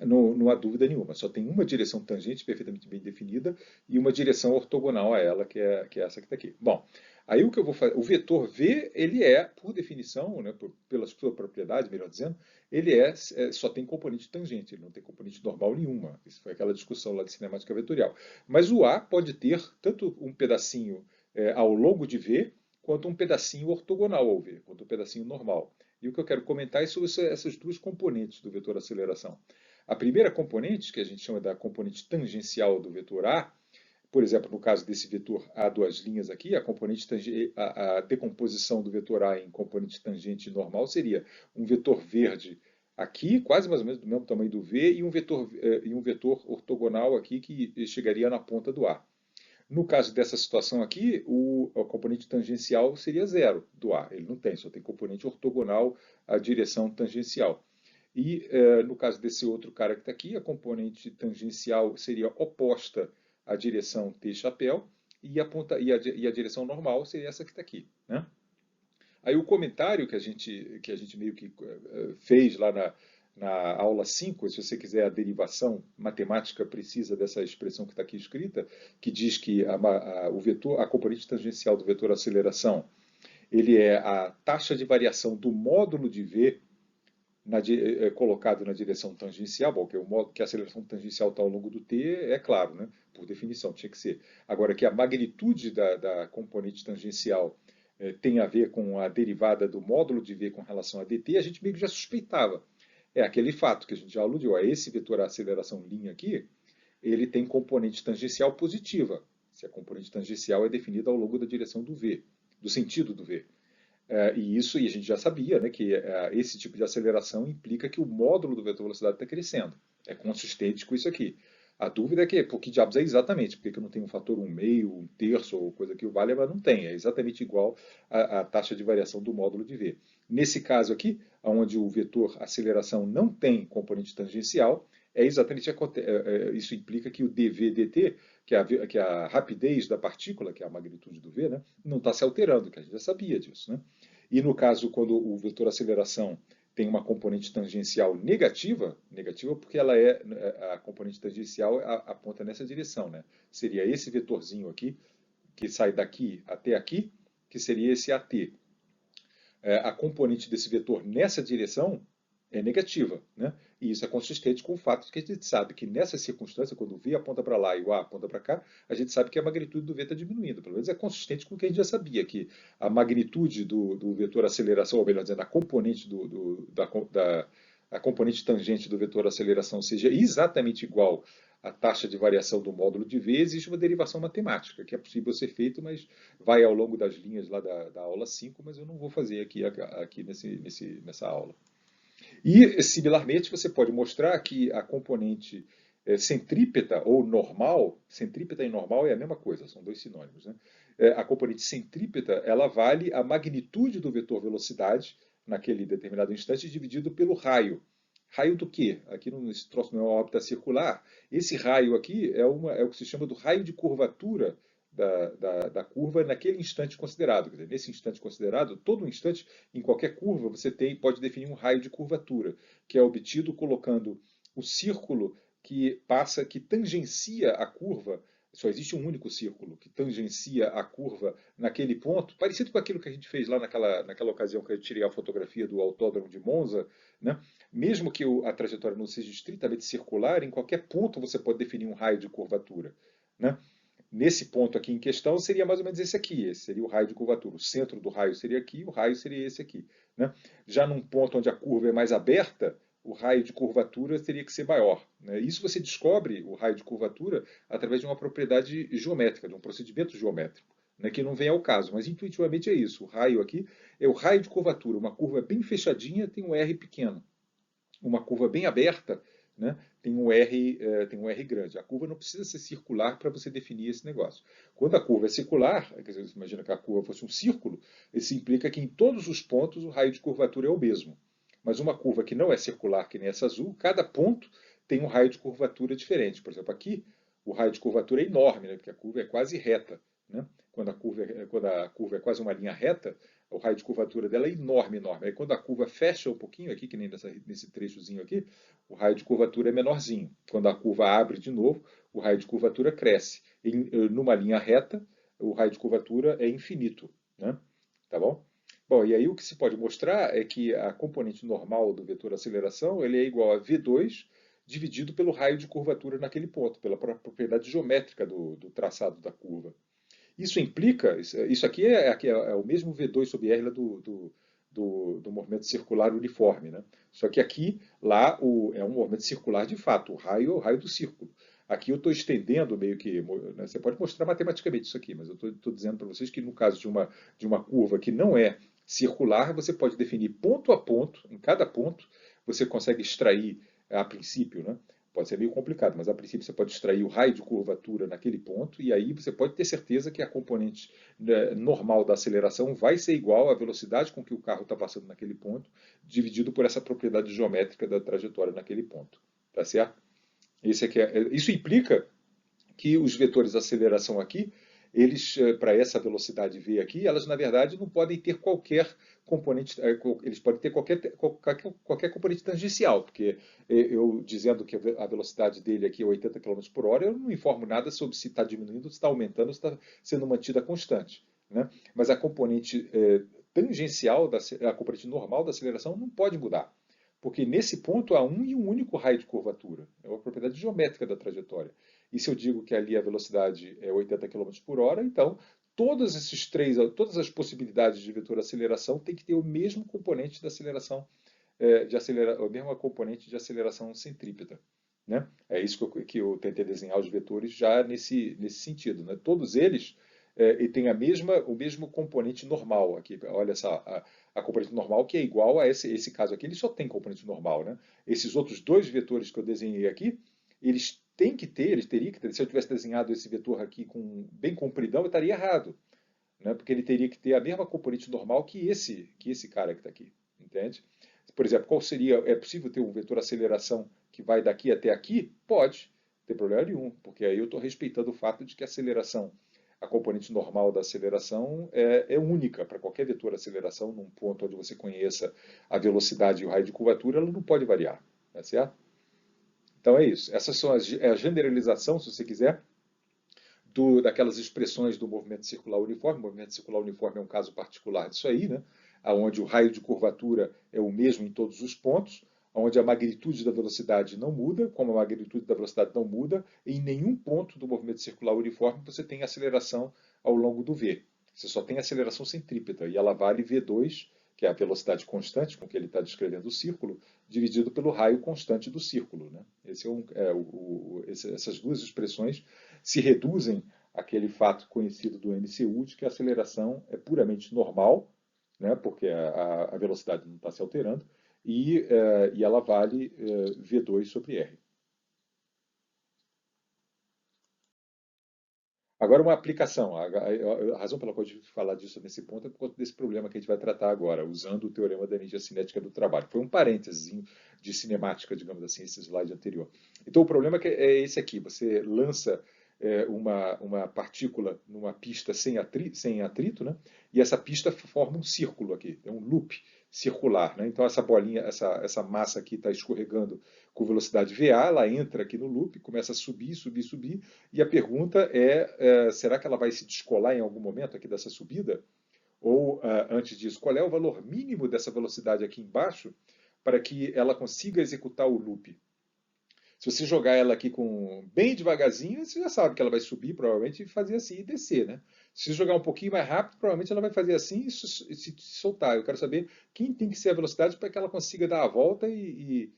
não há dúvida nenhuma. Só tem uma direção tangente perfeitamente bem definida e uma direção ortogonal a ela, que é essa que está aqui. Bom, aí o que eu vou fazer? O vetor V, ele por definição, né, pela sua propriedade, melhor dizendo, ele só tem componente tangente, ele não tem componente normal nenhuma. Isso foi aquela discussão lá de cinemática vetorial. Mas o A pode ter tanto um pedacinho ao longo de V, quanto um pedacinho ortogonal ao V, quanto um pedacinho normal. E o que eu quero comentar é sobre essas 2 componentes do vetor aceleração. A primeira componente, que a gente chama da componente tangencial do vetor A, por exemplo, no caso desse vetor A duas linhas aqui, a decomposição do vetor A em componente tangente normal seria um vetor verde aqui, quase mais ou menos do mesmo tamanho do V, e um vetor ortogonal aqui que chegaria na ponta do A. No caso dessa situação aqui, o componente tangencial seria zero do A. Ele não tem, só tem componente ortogonal à direção tangencial. E no caso desse outro cara que está aqui, a componente tangencial seria oposta à direção T chapéu e a direção normal seria essa que está aqui, né? Aí o comentário que a gente meio que fez lá na aula 5, se você quiser a derivação matemática precisa dessa expressão que está aqui escrita, que diz que a componente tangencial do vetor aceleração, ele é a taxa de variação do módulo de V colocado na direção tangencial, bom, que, o modo que a aceleração tangencial está ao longo do t, é claro, né? Por definição, tinha que ser. Agora, que a magnitude da componente tangencial tem a ver com a derivada do módulo de V com relação a dt, a gente meio que já suspeitava. É aquele fato que a gente já aludiu. Esse vetor aceleração linha aqui, ele tem componente tangencial positiva, se a componente tangencial é definida ao longo da direção do V, do sentido do V. E a gente já sabia, né, que esse tipo de aceleração implica que o módulo do vetor velocidade está crescendo. É consistente com isso aqui. A dúvida é que, por que diabos é exatamente? Por que eu não tenho um fator 1/2, 1/3 ou coisa que o valha, mas não tem. É exatamente igual à taxa de variação do módulo de V. Nesse caso aqui, onde o vetor aceleração não tem componente tangencial, isso implica que o dv/dt, que é a rapidez da partícula, que é a magnitude do V, né, não está se alterando, que a gente já sabia disso, né? E no caso, quando o vetor aceleração tem uma componente tangencial negativa porque a componente tangencial aponta nessa direção, né? Seria esse vetorzinho aqui, que sai daqui até aqui, que seria esse AT. A componente desse vetor nessa direção é negativa, né? E isso é consistente com o fato de que a gente sabe que nessa circunstância, quando o V aponta para lá e o A aponta para cá, a gente sabe que a magnitude do V está diminuindo. Pelo menos é consistente com o que a gente já sabia, que a magnitude do vetor aceleração, ou melhor dizendo, a componente a componente tangente do vetor aceleração seja exatamente igual à taxa de variação do módulo de V, existe uma derivação matemática, que é possível ser feito, mas vai ao longo das linhas lá da aula 5, mas eu não vou fazer aqui nessa aula. E, similarmente, você pode mostrar que a componente centrípeta ou normal, centrípeta e normal é a mesma coisa, são dois sinônimos, né? A componente centrípeta, ela vale a magnitude do vetor velocidade naquele determinado instante dividido pelo raio. Raio do quê? Aqui nesse troço não é uma órbita circular. Esse raio aqui é o que se chama do raio de curvatura da curva naquele instante considerado. Quer dizer, nesse instante considerado, todo instante, em qualquer curva, você pode definir um raio de curvatura, que é obtido colocando o círculo que tangencia a curva. Só existe um único círculo que tangencia a curva naquele ponto, parecido com aquilo que a gente fez lá naquela ocasião que eu tirei a fotografia do Autódromo de Monza, né? Mesmo que a trajetória não seja estritamente circular, em qualquer ponto você pode definir um raio de curvatura, né? Nesse ponto aqui em questão seria mais ou menos esse aqui, esse seria o raio de curvatura. O centro do raio seria aqui, o raio seria esse aqui, né? Já num ponto onde a curva é mais aberta, o raio de curvatura teria que ser maior, né? Isso você descobre o raio de curvatura através de uma propriedade geométrica, de um procedimento geométrico, né, que não vem ao caso, mas intuitivamente é isso. O raio aqui é o raio de curvatura. Uma curva bem fechadinha tem um R pequeno. Uma curva bem aberta, né, tem um R grande. A curva não precisa ser circular para você definir esse negócio. Quando a curva é circular, quer dizer, você imagina que a curva fosse um círculo, isso implica que em todos os pontos o raio de curvatura é o mesmo. Mas uma curva que não é circular, que nem essa azul, cada ponto tem um raio de curvatura diferente. Por exemplo, aqui o raio de curvatura é enorme, né, porque a curva é quase reta, né? Quando a curva é quase uma linha reta, o raio de curvatura dela é enorme, enorme. Aí quando a curva fecha um pouquinho aqui, que nem nesse trechozinho aqui, o raio de curvatura é menorzinho. Quando a curva abre de novo, o raio de curvatura cresce. Numa linha reta, o raio de curvatura é infinito, né? Tá bom? Bom, e aí o que se pode mostrar é que a componente normal do vetor aceleração ele é igual a V2 dividido pelo raio de curvatura naquele ponto, pela propriedade geométrica do traçado da curva. Isso implica, isso aqui é o mesmo V2 sobre R do movimento circular uniforme, né? Só que lá é um movimento circular de fato, o raio é o raio do círculo. Aqui eu estou estendendo meio que, né, você pode mostrar matematicamente isso aqui, mas eu estou dizendo para vocês que no caso de uma curva que não é circular, você pode definir ponto a ponto, em cada ponto, você consegue extrair a princípio, né? Pode ser meio complicado, mas a princípio você pode extrair o raio de curvatura naquele ponto, e aí você pode ter certeza que a componente, né, normal da aceleração vai ser igual à velocidade com que o carro está passando naquele ponto, dividido por essa propriedade geométrica da trajetória naquele ponto. Tá certo? Isso implica que os vetores de aceleração aqui, eles, para essa velocidade v aqui, elas na verdade não podem ter qualquer componente, eles podem ter qualquer componente tangencial, porque eu dizendo que a velocidade dele aqui é 80 km por hora, eu não informo nada sobre se está diminuindo, se está aumentando, se está sendo mantida constante. Né? Mas a componente tangencial, a componente normal da aceleração não pode mudar. Porque nesse ponto há um e um único raio de curvatura. É uma propriedade geométrica da trajetória. E se eu digo que ali a velocidade é 80 km por hora, então todas as possibilidades de vetor aceleração têm que ter o mesmo componente de aceleração, o mesmo componente de aceleração centrípeta. Né? É isso que eu tentei desenhar os vetores já nesse sentido. Né? Todos eles têm o mesmo componente normal aqui. Olha a componente normal que é igual a esse caso aqui. Ele só tem componente normal. Né? Esses outros dois vetores que eu desenhei aqui, eles teriam que ter. Se eu tivesse desenhado esse vetor aqui bem compridão, eu estaria errado. Né? Porque ele teria que ter a mesma componente normal que esse cara que está aqui. Entende? Por exemplo, é possível ter um vetor aceleração que vai daqui até aqui? Pode, não tem problema nenhum, porque aí eu estou respeitando o fato de que a componente normal da aceleração é única para qualquer vetor aceleração, num ponto onde você conheça a velocidade e o raio de curvatura, ela não pode variar, tá certo? Então é isso. Essas são a generalização, se você quiser, daquelas expressões do movimento circular uniforme. O movimento circular uniforme é um caso particular disso aí, né? Onde o raio de curvatura é o mesmo em todos os pontos, onde a magnitude da velocidade não muda, como a magnitude da velocidade não muda, em nenhum ponto do movimento circular uniforme você tem aceleração ao longo do V. Você só tem aceleração centrípeta, e ela vale V2, que é a velocidade constante com que ele está descrevendo o círculo, dividido pelo raio constante do círculo. Né? Essas duas expressões se reduzem àquele fato conhecido do MCU, de que a aceleração é puramente normal, né, porque a velocidade não está se alterando, e ela vale V2 sobre R. Agora, uma aplicação. A razão pela qual eu tive que falar disso nesse ponto é por conta desse problema que a gente vai tratar agora, usando o teorema da energia cinética do trabalho. Foi um parênteses de cinemática, digamos assim, esse slide anterior. Então, o problema é esse aqui. Você lança uma partícula numa pista sem atrito, né? E essa pista forma um círculo aqui, é um loop circular. Né? Então, essa bolinha, essa massa aqui está escorregando com velocidade VA, ela entra aqui no loop, começa a subir, subir, subir, e a pergunta será que ela vai se descolar em algum momento aqui dessa subida? Ou, antes disso, qual é o valor mínimo dessa velocidade aqui embaixo para que ela consiga executar o loop? Se você jogar ela aqui bem devagarzinho, você já sabe que ela vai subir, provavelmente, e fazer assim e descer. Né? Se você jogar um pouquinho mais rápido, provavelmente ela vai fazer assim e se soltar. Eu quero saber quem tem que ser a velocidade para que ela consiga dar a volta e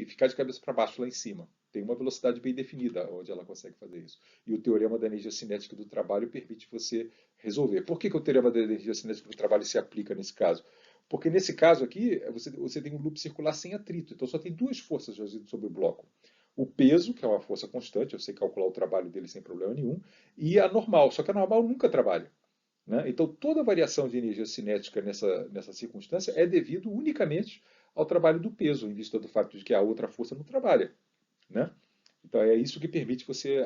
ficar de cabeça para baixo lá em cima. Tem uma velocidade bem definida onde ela consegue fazer isso. E o teorema da energia cinética do trabalho permite você resolver. Por que o teorema da energia cinética do trabalho se aplica nesse caso? Porque nesse caso aqui, você tem um loop circular sem atrito. Então só tem duas forças agindo sobre o bloco. O peso, que é uma força constante, eu sei calcular o trabalho dele sem problema nenhum, e a normal, só que a normal nunca trabalha. Né? Então toda variação de energia cinética nessa circunstância é devido unicamente ao trabalho do peso, em vista do fato de que a outra força não trabalha. Né? Então é isso que permite você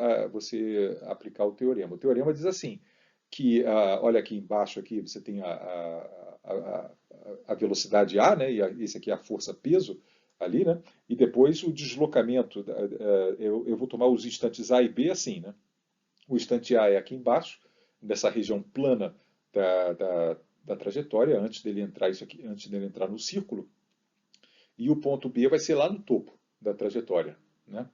aplicar o teorema. O teorema diz assim, que, olha aqui embaixo, aqui você tem a velocidade A, né, e esse aqui é a força peso ali, né, e depois o deslocamento, eu vou tomar os instantes A e B assim, né, o instante A é aqui embaixo, nessa região plana da trajetória, antes dele entrar no círculo, e o ponto B vai ser lá no topo da trajetória, né.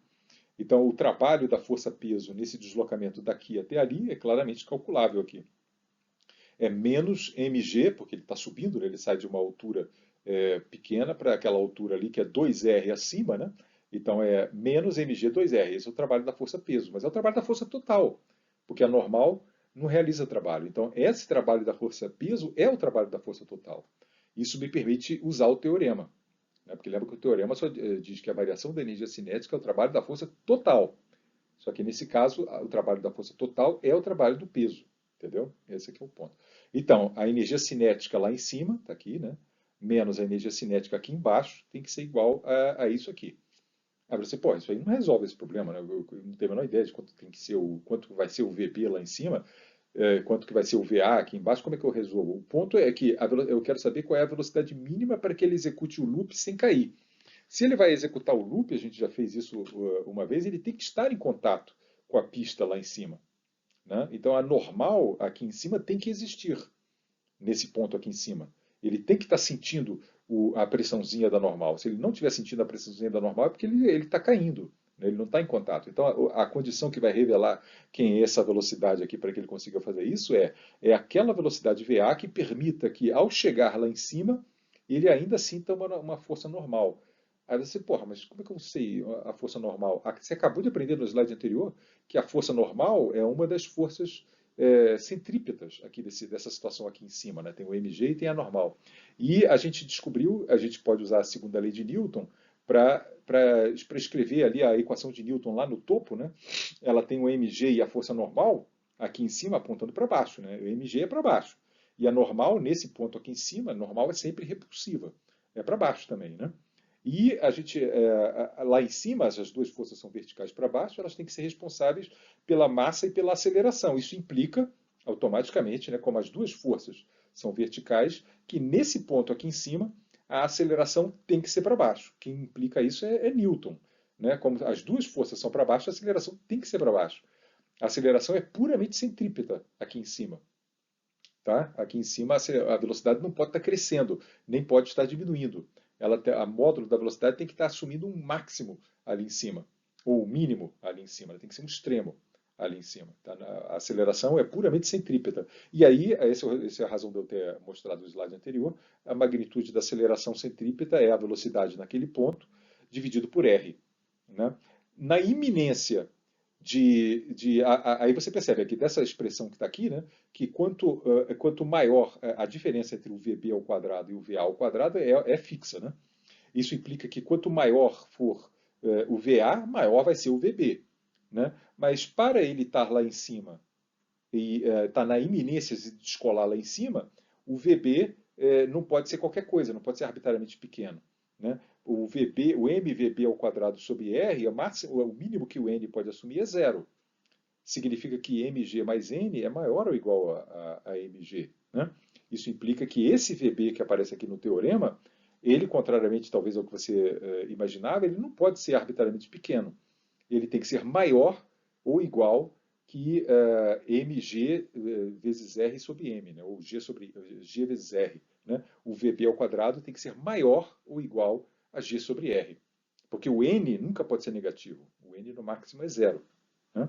Então, o trabalho da força-peso nesse deslocamento daqui até ali é claramente calculável aqui. É menos mg, porque ele está subindo, né? Ele sai de uma altura pequena para aquela altura ali, que é 2r acima, né? Então é menos mg2r. Esse é o trabalho da força-peso, mas é o trabalho da força total, porque a normal não realiza trabalho. Então esse trabalho da força-peso é o trabalho da força total. Isso me permite usar o teorema, né? Porque lembra que o teorema só diz que a variação da energia cinética é o trabalho da força total. Só que nesse caso, o trabalho da força total é o trabalho do peso, entendeu? Esse aqui é o ponto. Então, a energia cinética lá em cima, está aqui, né? Menos a energia cinética aqui embaixo, tem que ser igual a isso aqui. Aí você, pô, isso aí não resolve esse problema, né? Eu não tenho a menor ideia de quanto tem que ser quanto vai ser o VP lá em cima, quanto que vai ser o VA aqui embaixo, como é que eu resolvo? O ponto é que eu quero saber qual é a velocidade mínima para que ele execute o loop sem cair. Se ele vai executar o loop, a gente já fez isso uma vez, ele tem que estar em contato com a pista lá em cima, né? Então a normal aqui em cima tem que existir, nesse ponto aqui em cima. Ele tem que estar sentindo a pressãozinha da normal. Se ele não estiver sentindo a pressãozinha da normal, é porque ele está caindo, né? Ele não está em contato. Então a condição que vai revelar quem é essa velocidade aqui para que ele consiga fazer isso é aquela velocidade VA que permita que, ao chegar lá em cima, ele ainda sinta uma força normal. Aí você, porra, mas como é que eu sei a força normal? Você acabou de aprender no slide anterior que a força normal é uma das forças centrípetas aqui dessa situação aqui em cima, né? Tem o mg e tem a normal. E a gente descobriu, a gente pode usar a segunda lei de Newton para escrever ali a equação de Newton lá no topo, né? Ela tem o mg e a força normal aqui em cima apontando para baixo, né? O mg é para baixo. E a normal, nesse ponto aqui em cima, a normal é sempre repulsiva. É para baixo também, né? E a gente, lá em cima, as duas forças são verticais para baixo, elas têm que ser responsáveis pela massa e pela aceleração. Isso implica, automaticamente, né, como as duas forças são verticais, que nesse ponto aqui em cima, a aceleração tem que ser para baixo. Quem implica isso é Newton. Né? Como as duas forças são para baixo, a aceleração tem que ser para baixo. A aceleração é puramente centrípeta aqui em cima. Tá? Aqui em cima a velocidade não pode estar crescendo, nem pode estar diminuindo. A módulo da velocidade tem que estar assumindo um máximo ali em cima, ou um mínimo ali em cima, tem que ser um extremo ali em cima. Tá? A aceleração é puramente centrípeta. E aí, essa é a razão de eu ter mostrado no slide anterior, a magnitude da aceleração centrípeta é a velocidade naquele ponto, dividido por r. Né? Na iminência aí você percebe aqui dessa expressão que está aqui, né, que quanto maior a diferença entre o VB ao quadrado e o VA ao quadrado é fixa. Né? Isso implica que quanto maior for o VA, maior vai ser o VB. Né? Mas para ele estar lá em cima e estar na iminência de descolar lá em cima, o VB não pode ser qualquer coisa, não pode ser arbitrariamente pequeno. Né? O MVB ao quadrado sobre R, o mínimo que o N pode assumir é zero. Significa que mg mais N é maior ou igual a mg. Né? Isso implica que esse VB que aparece aqui no teorema, ele, contrariamente talvez ao que você imaginava, ele não pode ser arbitrariamente pequeno. Ele tem que ser maior ou igual que mg vezes r sobre m, né? Ou g vezes r. Né? O VB ao quadrado tem que ser maior ou igual a g sobre r. Porque o n nunca pode ser negativo. O n no máximo é zero. Né?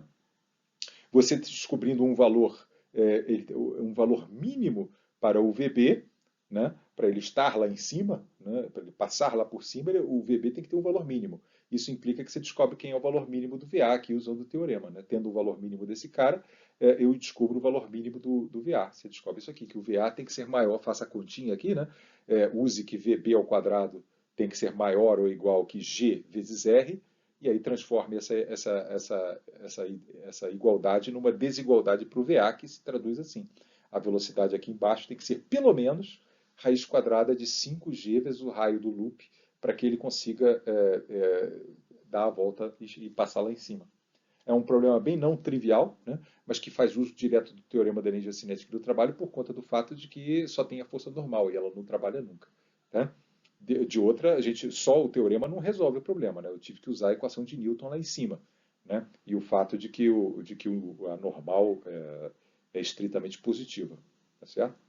Você descobrindo um valor mínimo para o VB, né? Para ele estar lá em cima, né? Para ele passar lá por cima, o VB tem que ter um valor mínimo. Isso implica que você descobre quem é o valor mínimo do VA, aqui usando o teorema. Né? Tendo o valor mínimo desse cara, eu descubro o valor mínimo do VA. Você descobre isso aqui, que o VA tem que ser maior, faça a continha aqui, né? Use que VB ao quadrado tem que ser maior ou igual que G vezes R, e aí transforme essa igualdade numa desigualdade para o VA, que se traduz assim. A velocidade aqui embaixo tem que ser pelo menos raiz quadrada de 5G vezes o raio do loop, para que ele consiga dar a volta e passar lá em cima. É um problema bem não trivial, né, mas que faz uso direto do teorema da energia cinética do trabalho por conta do fato de que só tem a força normal e ela não trabalha nunca. Tá? De outra, só o teorema não resolve o problema. Né? Eu tive que usar a equação de Newton lá em cima. Né? E o fato de que a normal é estritamente positiva. Tá certo?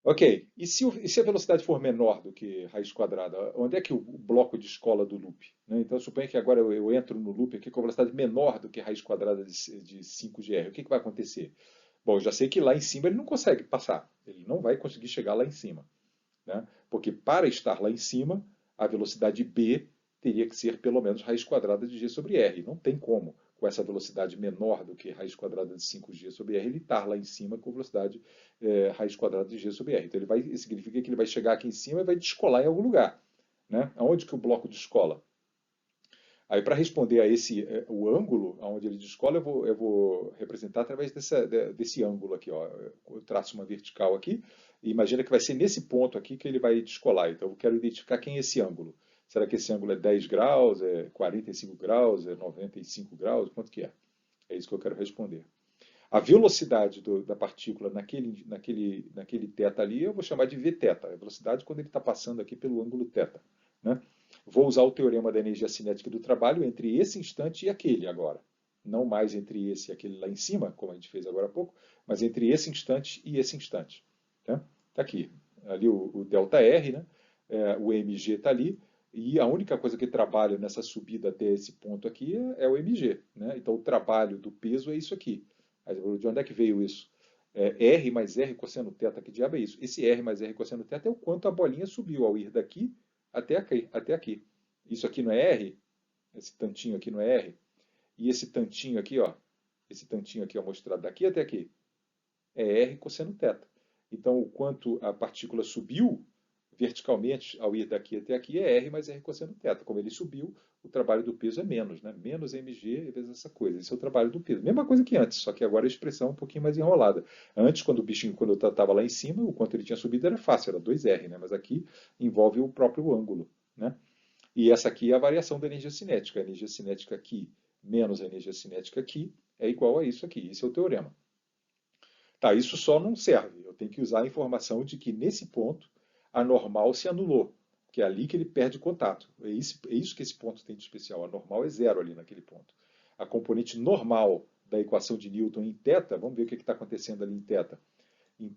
Ok, e se a velocidade for menor do que raiz quadrada, onde é que o bloco descola do loop? Né? Então, suponha que agora eu entro no loop aqui com a velocidade menor do que raiz quadrada de 5GR. O que vai acontecer? Bom, eu já sei que lá em cima ele não consegue passar. Ele não vai conseguir chegar lá em cima. Né? Porque para estar lá em cima, a velocidade B teria que ser pelo menos raiz quadrada de g sobre r. Não tem como, com essa velocidade menor do que raiz quadrada de 5g sobre r, ele estar lá em cima com velocidade raiz quadrada de g sobre r. Então, significa que ele vai chegar aqui em cima e vai descolar em algum lugar. Né? Aonde que o bloco descola? Aí, para responder a o ângulo aonde ele descola, eu vou representar através desse ângulo aqui. Ó. Eu traço uma vertical aqui e imagina que vai ser nesse ponto aqui que ele vai descolar. Então, eu quero identificar quem é esse ângulo. Será que esse ângulo é 10 graus, é 45 graus, é 95 graus? Quanto que é? É isso que eu quero responder. A velocidade da partícula naquele θ ali, eu vou chamar de Vθ. A velocidade quando ele está passando aqui pelo ângulo θ. Né? Vou usar o teorema da energia cinética do trabalho entre esse instante e aquele agora. Não mais entre esse e aquele lá em cima, como a gente fez agora há pouco, mas entre esse instante e esse instante. Tá aqui. Ali o ΔR, né? O mg está ali. E a única coisa que trabalha nessa subida até esse ponto aqui é o mg. Né? Então, o trabalho do peso é isso aqui. De onde é que veio isso? R mais R cosseno θ, que diabo é isso? Esse R mais R cosseno θ é o quanto a bolinha subiu ao ir daqui até aqui. Isso aqui não é R? Esse tantinho aqui não é R? E esse tantinho aqui, ó, mostrado daqui até aqui, é R cosseno θ. Então, o quanto a partícula subiu verticalmente ao ir daqui até aqui é R mais R cosseno θ. Como ele subiu, o trabalho do peso é menos, né? Menos mg vezes essa coisa. Esse é o trabalho do peso. Mesma coisa que antes, só que agora a expressão é um pouquinho mais enrolada. Antes, quando eu estava lá em cima, o quanto ele tinha subido era fácil, era 2R, né? Mas aqui envolve o próprio ângulo, né? E essa aqui é a variação da energia cinética. A energia cinética aqui menos a energia cinética aqui é igual a isso aqui. Esse é o teorema. Tá, isso só não serve. Eu tenho que usar a informação de que nesse ponto a normal se anulou, que é ali que ele perde contato. É isso que esse ponto tem de especial. A normal é zero ali naquele ponto. A componente normal da equação de Newton em θ, vamos ver o que está acontecendo ali em θ. Em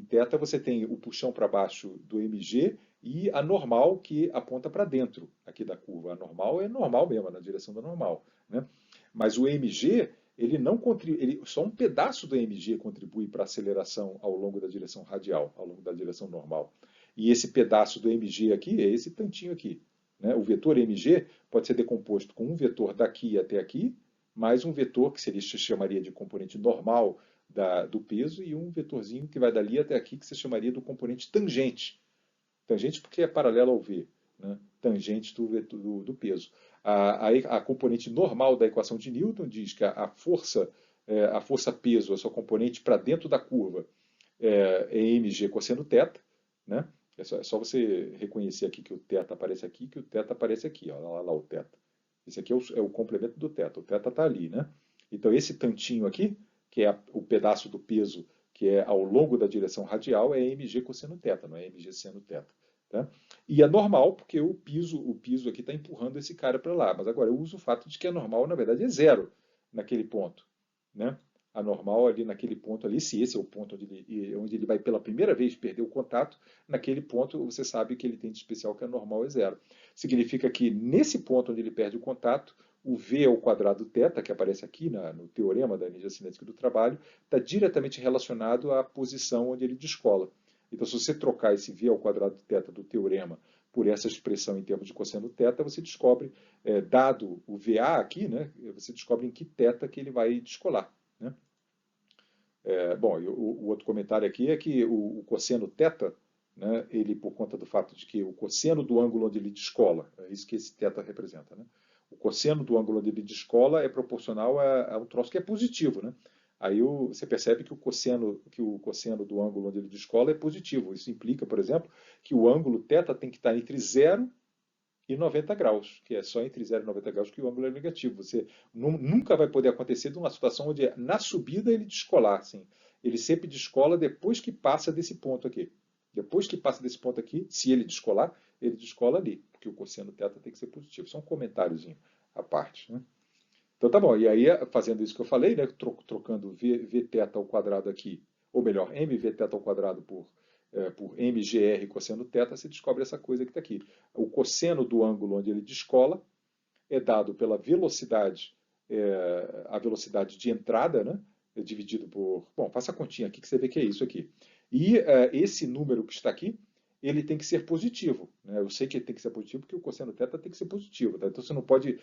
θ você tem o puxão para baixo do mg e a normal que aponta para dentro aqui da curva. A normal é normal mesmo, na direção da normal. Né? Mas o mg, ele não contribui, só um pedaço do mg contribui para a aceleração ao longo da direção radial, ao longo da direção normal. E esse pedaço do mg aqui é esse tantinho aqui. Né? O vetor mg pode ser decomposto com um vetor daqui até aqui, mais um vetor que se chamaria de componente normal do peso e um vetorzinho que vai dali até aqui que se chamaria do componente tangente. Tangente porque é paralelo ao v, né? Tangente do peso. A componente normal da equação de Newton diz que a força peso, a sua componente para dentro da curva, é mg cosseno θ. Né? É só você reconhecer aqui que o θ aparece aqui e que o θ aparece aqui. Olha lá o θ. Esse aqui é o complemento do θ. O θ está ali. Né? Então, esse tantinho aqui, que é o pedaço do peso que é ao longo da direção radial, é mg cosseno θ, não é mg seno θ. Tá? E é normal, porque o piso aqui está empurrando esse cara para lá. Mas agora eu uso o fato de que a normal, na verdade, é zero naquele ponto. Né? A normal ali naquele ponto ali, se esse é o ponto onde ele vai pela primeira vez perder o contato, naquele ponto você sabe que ele tem de especial que a normal é zero. Significa que nesse ponto onde ele perde o contato, o V ao quadrado θ, que aparece aqui no teorema da energia cinética do trabalho, está diretamente relacionado à posição onde ele descola. Então, se você trocar esse V ao quadrado θ do teorema por essa expressão em termos de cosseno θ, você descobre, dado o VA aqui, né, você descobre em que θ que ele vai descolar. Né? Bom, o outro comentário aqui é que o cosseno θ, né, ele, por conta do fato de que o cosseno do ângulo onde ele descola, é isso que esse θ representa, né? O cosseno do ângulo onde ele descola é proporcional a um troço que é positivo. Né? Aí você percebe que o cosseno do ângulo onde ele descola é positivo. Isso implica, por exemplo, que o ângulo θ tem que estar entre 0 e 90 graus, que é só entre 0 e 90 graus que o ângulo é negativo. Você nunca vai poder acontecer de uma situação onde na subida ele descolar. Assim. Ele sempre descola depois que passa desse ponto aqui. Depois que passa desse ponto aqui, se ele descolar, ele descola ali, porque o cosseno θ tem que ser positivo. Só um comentáriozinho à parte. Né? Então tá bom, e aí fazendo isso que eu falei, né, trocando Vθ ao quadrado aqui, ou melhor, mVθ ao quadrado por mgr cosseno θ, você descobre essa coisa que está aqui. O cosseno do ângulo onde ele descola é dado pela velocidade, a velocidade de entrada, né, dividido por... Bom, faça a continha aqui que você vê que é isso aqui. E esse número que está aqui ele tem que ser positivo, né? Eu sei que ele tem que ser positivo porque o cosseno θ tem que ser positivo, tá? Então você não pode,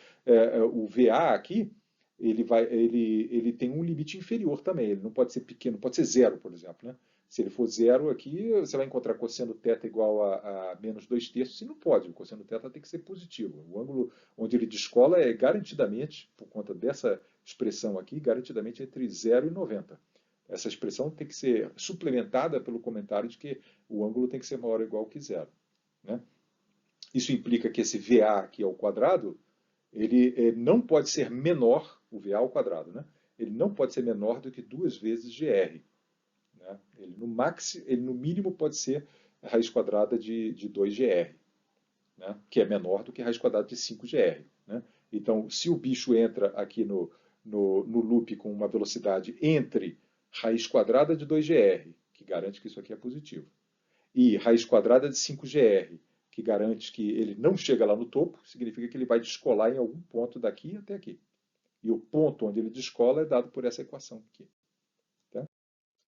o VA aqui, ele tem um limite inferior também, ele não pode ser pequeno, pode ser zero, por exemplo, né? Se ele for zero aqui, você vai encontrar cosseno θ igual a menos 2/3, e não pode, o cosseno θ tem que ser positivo. O ângulo onde ele descola é garantidamente, por conta dessa expressão aqui, garantidamente entre 0 e 90. Essa expressão tem que ser suplementada pelo comentário de que o ângulo tem que ser maior ou igual que zero, né? Isso implica que esse VA aqui ao quadrado, ele não pode ser menor, o VA ao quadrado, né? Ele não pode ser menor do que 2 vezes GR. Né? Ele no mínimo pode ser a raiz quadrada de 2GR, né? Que é menor do que a raiz quadrada de 5GR. Né? Então, se o bicho entra aqui no loop com uma velocidade entre raiz quadrada de 2GR, que garante que isso aqui é positivo, e raiz quadrada de 5GR, que garante que ele não chega lá no topo, significa que ele vai descolar em algum ponto daqui até aqui. E o ponto onde ele descola é dado por essa equação aqui. Tá?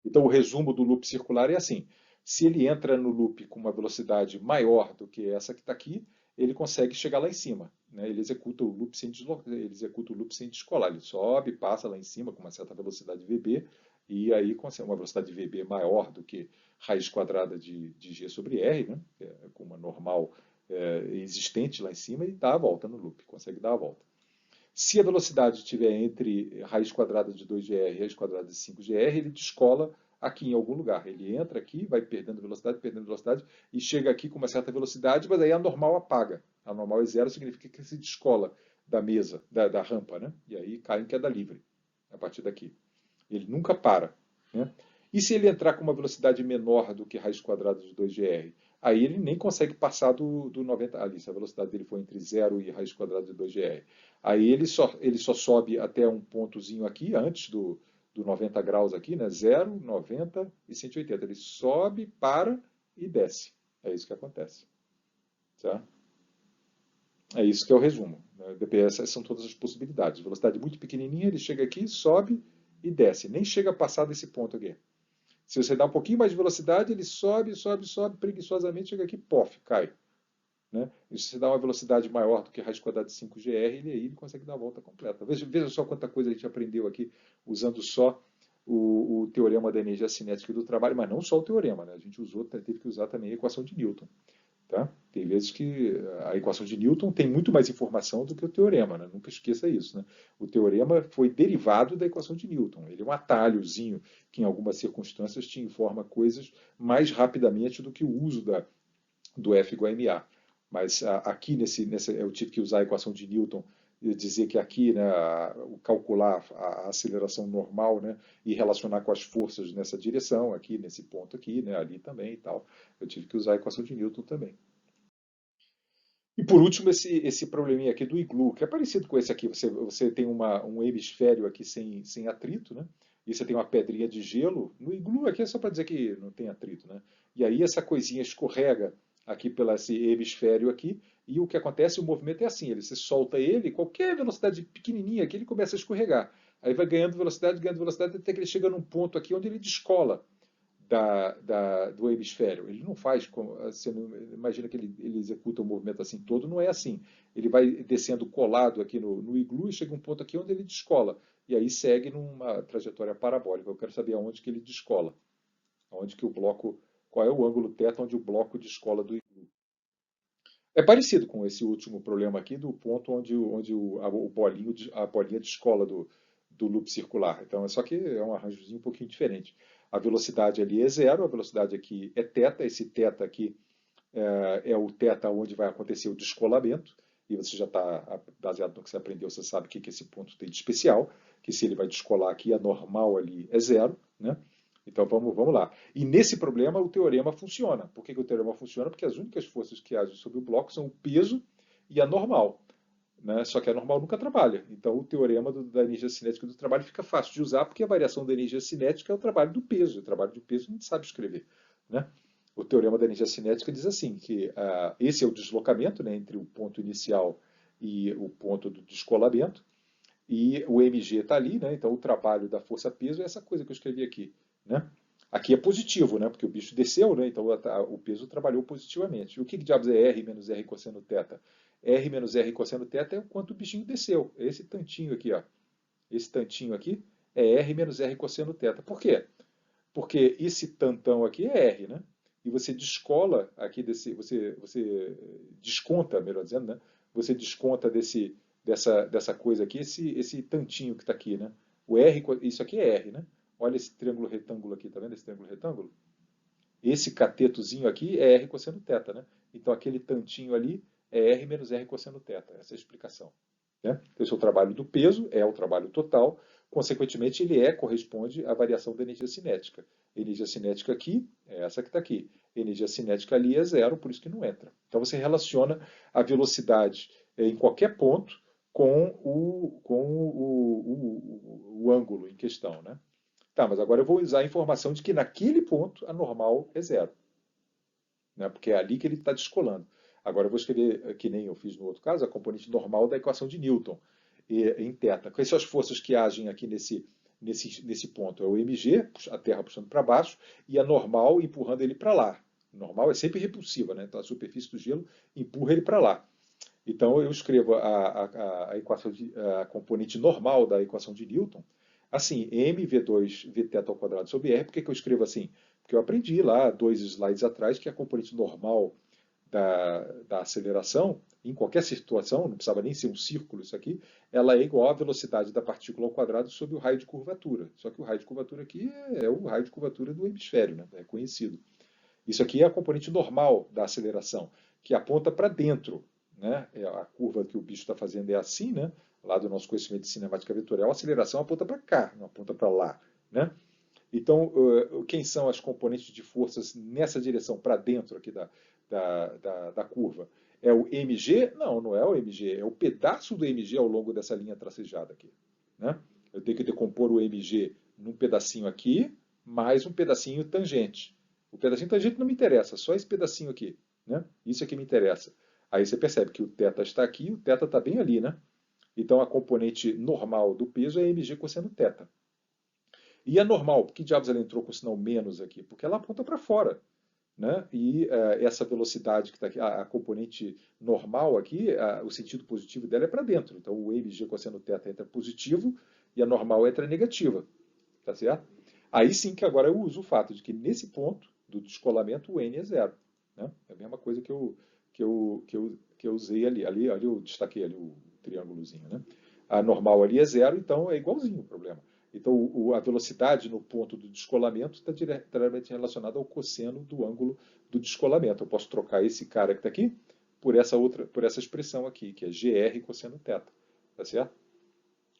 Então, o resumo do loop circular é assim: se ele entra no loop com uma velocidade maior do que essa que está aqui, ele consegue chegar lá em cima. Né? Ele executa o loop sem descolar. Ele sobe, passa lá em cima com uma certa velocidade VB, e aí consegue uma velocidade VB maior do que raiz quadrada de G sobre R, né? Com uma normal existente lá em cima, e dá a volta no loop, consegue dar a volta. Se a velocidade estiver entre raiz quadrada de 2GR e raiz quadrada de 5GR, ele descola aqui em algum lugar. Ele entra aqui, vai perdendo velocidade, e chega aqui com uma certa velocidade, mas aí a normal apaga. A normal é zero, significa que se descola da mesa, da rampa, né? E aí cai em queda livre, a partir daqui. Ele nunca para. Né? E se ele entrar com uma velocidade menor do que raiz quadrada de 2GR? Aí ele nem consegue passar do 90 ali, se a velocidade dele for entre 0 e raiz quadrada de 2GR. Aí ele só sobe até um pontozinho aqui, antes do 90 graus aqui, né? 0, 90 e 180. Ele sobe, para e desce. É isso que acontece. Tá? É isso que é o resumo. Né? Essas são todas as possibilidades. Velocidade muito pequenininha, ele chega aqui, sobe e desce. Nem chega a passar desse ponto aqui. Se você dá um pouquinho mais de velocidade, ele sobe, preguiçosamente, chega aqui, pof, cai. Né? E se você dá uma velocidade maior do que a raiz quadrada de 5GR, ele consegue dar a volta completa. Veja só quanta coisa a gente aprendeu aqui usando só o teorema da energia cinética do trabalho, mas não só o teorema. Né? A gente teve que usar também a equação de Newton. Tá? Tem vezes que a equação de Newton tem muito mais informação do que o teorema, né? Nunca esqueça isso. Né? O teorema foi derivado da equação de Newton. Ele é um atalhozinho que, em algumas circunstâncias, te informa coisas mais rapidamente do que o uso do F igual a ma. Mas aqui, eu tive que usar a equação de Newton e dizer que aqui, né, calcular a aceleração normal, né, e relacionar com as forças nessa direção, aqui nesse ponto aqui, né, ali também e tal. Eu tive que usar a equação de Newton também. E por último, esse probleminha aqui do iglu, que é parecido com esse aqui. Você tem um hemisfério aqui sem atrito, né? E você tem uma pedrinha de gelo. No iglu aqui é só para dizer que não tem atrito, né? E aí essa coisinha escorrega aqui pelo esse hemisfério aqui, e o que acontece, o movimento é assim, você solta ele, qualquer velocidade pequenininha aqui, ele começa a escorregar. Aí vai ganhando velocidade, até que ele chega num ponto aqui onde ele descola do hemisfério. Ele não faz, você não imagina que ele executa o movimento assim todo, não é assim. Ele vai descendo colado aqui no iglu e chega um ponto aqui onde ele descola. E aí segue numa trajetória parabólica. Eu quero saber aonde que ele descola. Aonde que o bloco, qual é o ângulo θ onde o bloco descola do iglu. É parecido com esse último problema aqui do ponto onde a bolinha descola do loop circular. Então, só que é um arranjozinho um pouquinho diferente. A velocidade ali é zero, a velocidade aqui é θ, esse θ aqui é o θ onde vai acontecer o descolamento, e você já está, baseado no que você aprendeu, você sabe o que esse ponto tem de especial, que se ele vai descolar aqui, a normal ali é zero, né? Então vamos lá. E nesse problema o teorema funciona. Por que o teorema funciona? Porque as únicas forças que agem sobre o bloco são o peso e a normal. Né? Só que a normal nunca trabalha. Então o teorema da energia cinética do trabalho fica fácil de usar, porque a variação da energia cinética é o trabalho do peso. O trabalho do peso a gente sabe escrever. Né? O teorema da energia cinética diz assim, que esse é o deslocamento, né, entre o ponto inicial e o ponto do descolamento, e o mg está ali, né? Então o trabalho da força-peso é essa coisa que eu escrevi aqui. Né? Aqui é positivo, né? Porque o bicho desceu, né? Então o peso trabalhou positivamente. E o que diabos é R menos R cosseno θ? R menos R cosseno θ é o quanto o bichinho desceu. É esse tantinho aqui, ó. Esse tantinho aqui é R menos R cosseno θ. Por quê? Porque esse tantão aqui é R, né? E você descola aqui desse, você desconta, melhor dizendo, né? Você desconta dessa coisa aqui, esse tantinho que está aqui, né? O R, isso aqui é R, né? Olha esse triângulo retângulo aqui, tá vendo esse triângulo retângulo? Esse catetozinho aqui é R cosseno θ, né? Então aquele tantinho ali é R menos R cosseno θ. Essa é a explicação. Né? Então, esse é o trabalho do peso, é o trabalho total, consequentemente, ele corresponde à variação da energia cinética. A energia cinética aqui é essa que está aqui. A energia cinética ali é zero, por isso que não entra. Então, você relaciona a velocidade em qualquer ponto com o ângulo em questão. Né? Tá, mas agora eu vou usar a informação de que naquele ponto a normal é zero, né? Porque é ali que ele está descolando. Agora eu vou escrever, que nem eu fiz no outro caso, a componente normal da equação de Newton em θ. Quais são as forças que agem aqui nesse ponto? É o mg, a Terra puxando para baixo, e a normal empurrando ele para lá. A normal é sempre repulsiva, né? Então a superfície do gelo empurra ele para lá. Então eu escrevo a equação a componente normal da equação de Newton assim, mv2 vθ ao quadrado sobre r. Por que eu escrevo assim? Porque eu aprendi lá, 2 slides atrás, que a componente normal da aceleração, em qualquer situação, não precisava nem ser um círculo isso aqui, ela é igual à velocidade da partícula ao quadrado sobre o raio de curvatura. Só que o raio de curvatura aqui é o raio de curvatura do hemisfério, né? É conhecido. Isso aqui é a componente normal da aceleração, que aponta para dentro. Né? A curva que o bicho está fazendo é assim, né? Lá do nosso conhecimento de cinemática vetorial, a aceleração aponta para cá, não aponta para lá. Né? Então, quem são as componentes de forças nessa direção, para dentro aqui da curva? É o mg? Não, não é o mg, é o pedaço do mg ao longo dessa linha tracejada aqui. Né? Eu tenho que decompor o mg num pedacinho aqui, mais um pedacinho tangente. O pedacinho tangente não me interessa, só esse pedacinho aqui. Né? Isso é que me interessa. Aí você percebe que o θ está aqui e o θ está bem ali. Né? Então, a componente normal do peso é mg cosseno θ. E a normal, por que diabos ela entrou com o sinal menos aqui? Porque ela aponta para fora. Né? E essa velocidade que está aqui, a componente normal aqui, o sentido positivo dela é para dentro. Então o mg cosseno θ entra positivo e a normal entra negativa. Tá certo? Aí sim que agora eu uso o fato de que nesse ponto do descolamento o n é zero. Né? É a mesma coisa que eu usei ali. Ali eu destaquei ali o triângulozinho. Né? A normal ali é zero, então é igualzinho o problema. Então, a velocidade no ponto do descolamento está diretamente relacionada ao cosseno do ângulo do descolamento. Eu posso trocar esse cara que está aqui por essa expressão aqui, que é gr cosseno θ. Tá certo?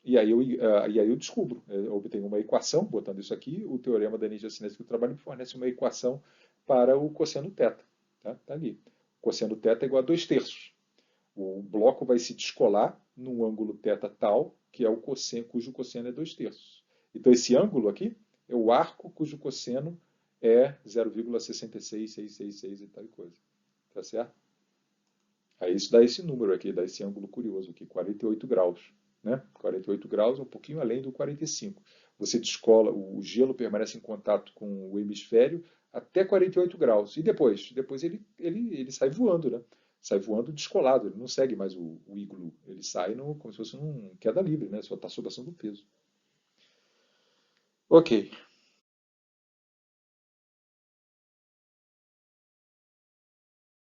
E aí eu descubro, eu obtenho uma equação, botando isso aqui, o teorema da energia cinética do trabalho me fornece uma equação para o cosseno θ. Tá ali. O cosseno θ é igual a 2/3. O bloco vai se descolar num ângulo θ tal, que é o cosseno, cujo cosseno é 2/3. Então, esse ângulo aqui é o arco cujo cosseno é 0,66666 e tal coisa. Tá certo? Aí isso dá esse número aqui, dá esse ângulo curioso aqui, 48 graus. Né? 48 graus, um pouquinho além do 45. Você descola, o gelo permanece em contato com o hemisfério até 48 graus. E depois? Depois ele sai voando, né? Sai voando descolado, ele não segue mais o iglu. Ele sai como se fosse um queda livre, né? Só está sob ação do peso. Ok.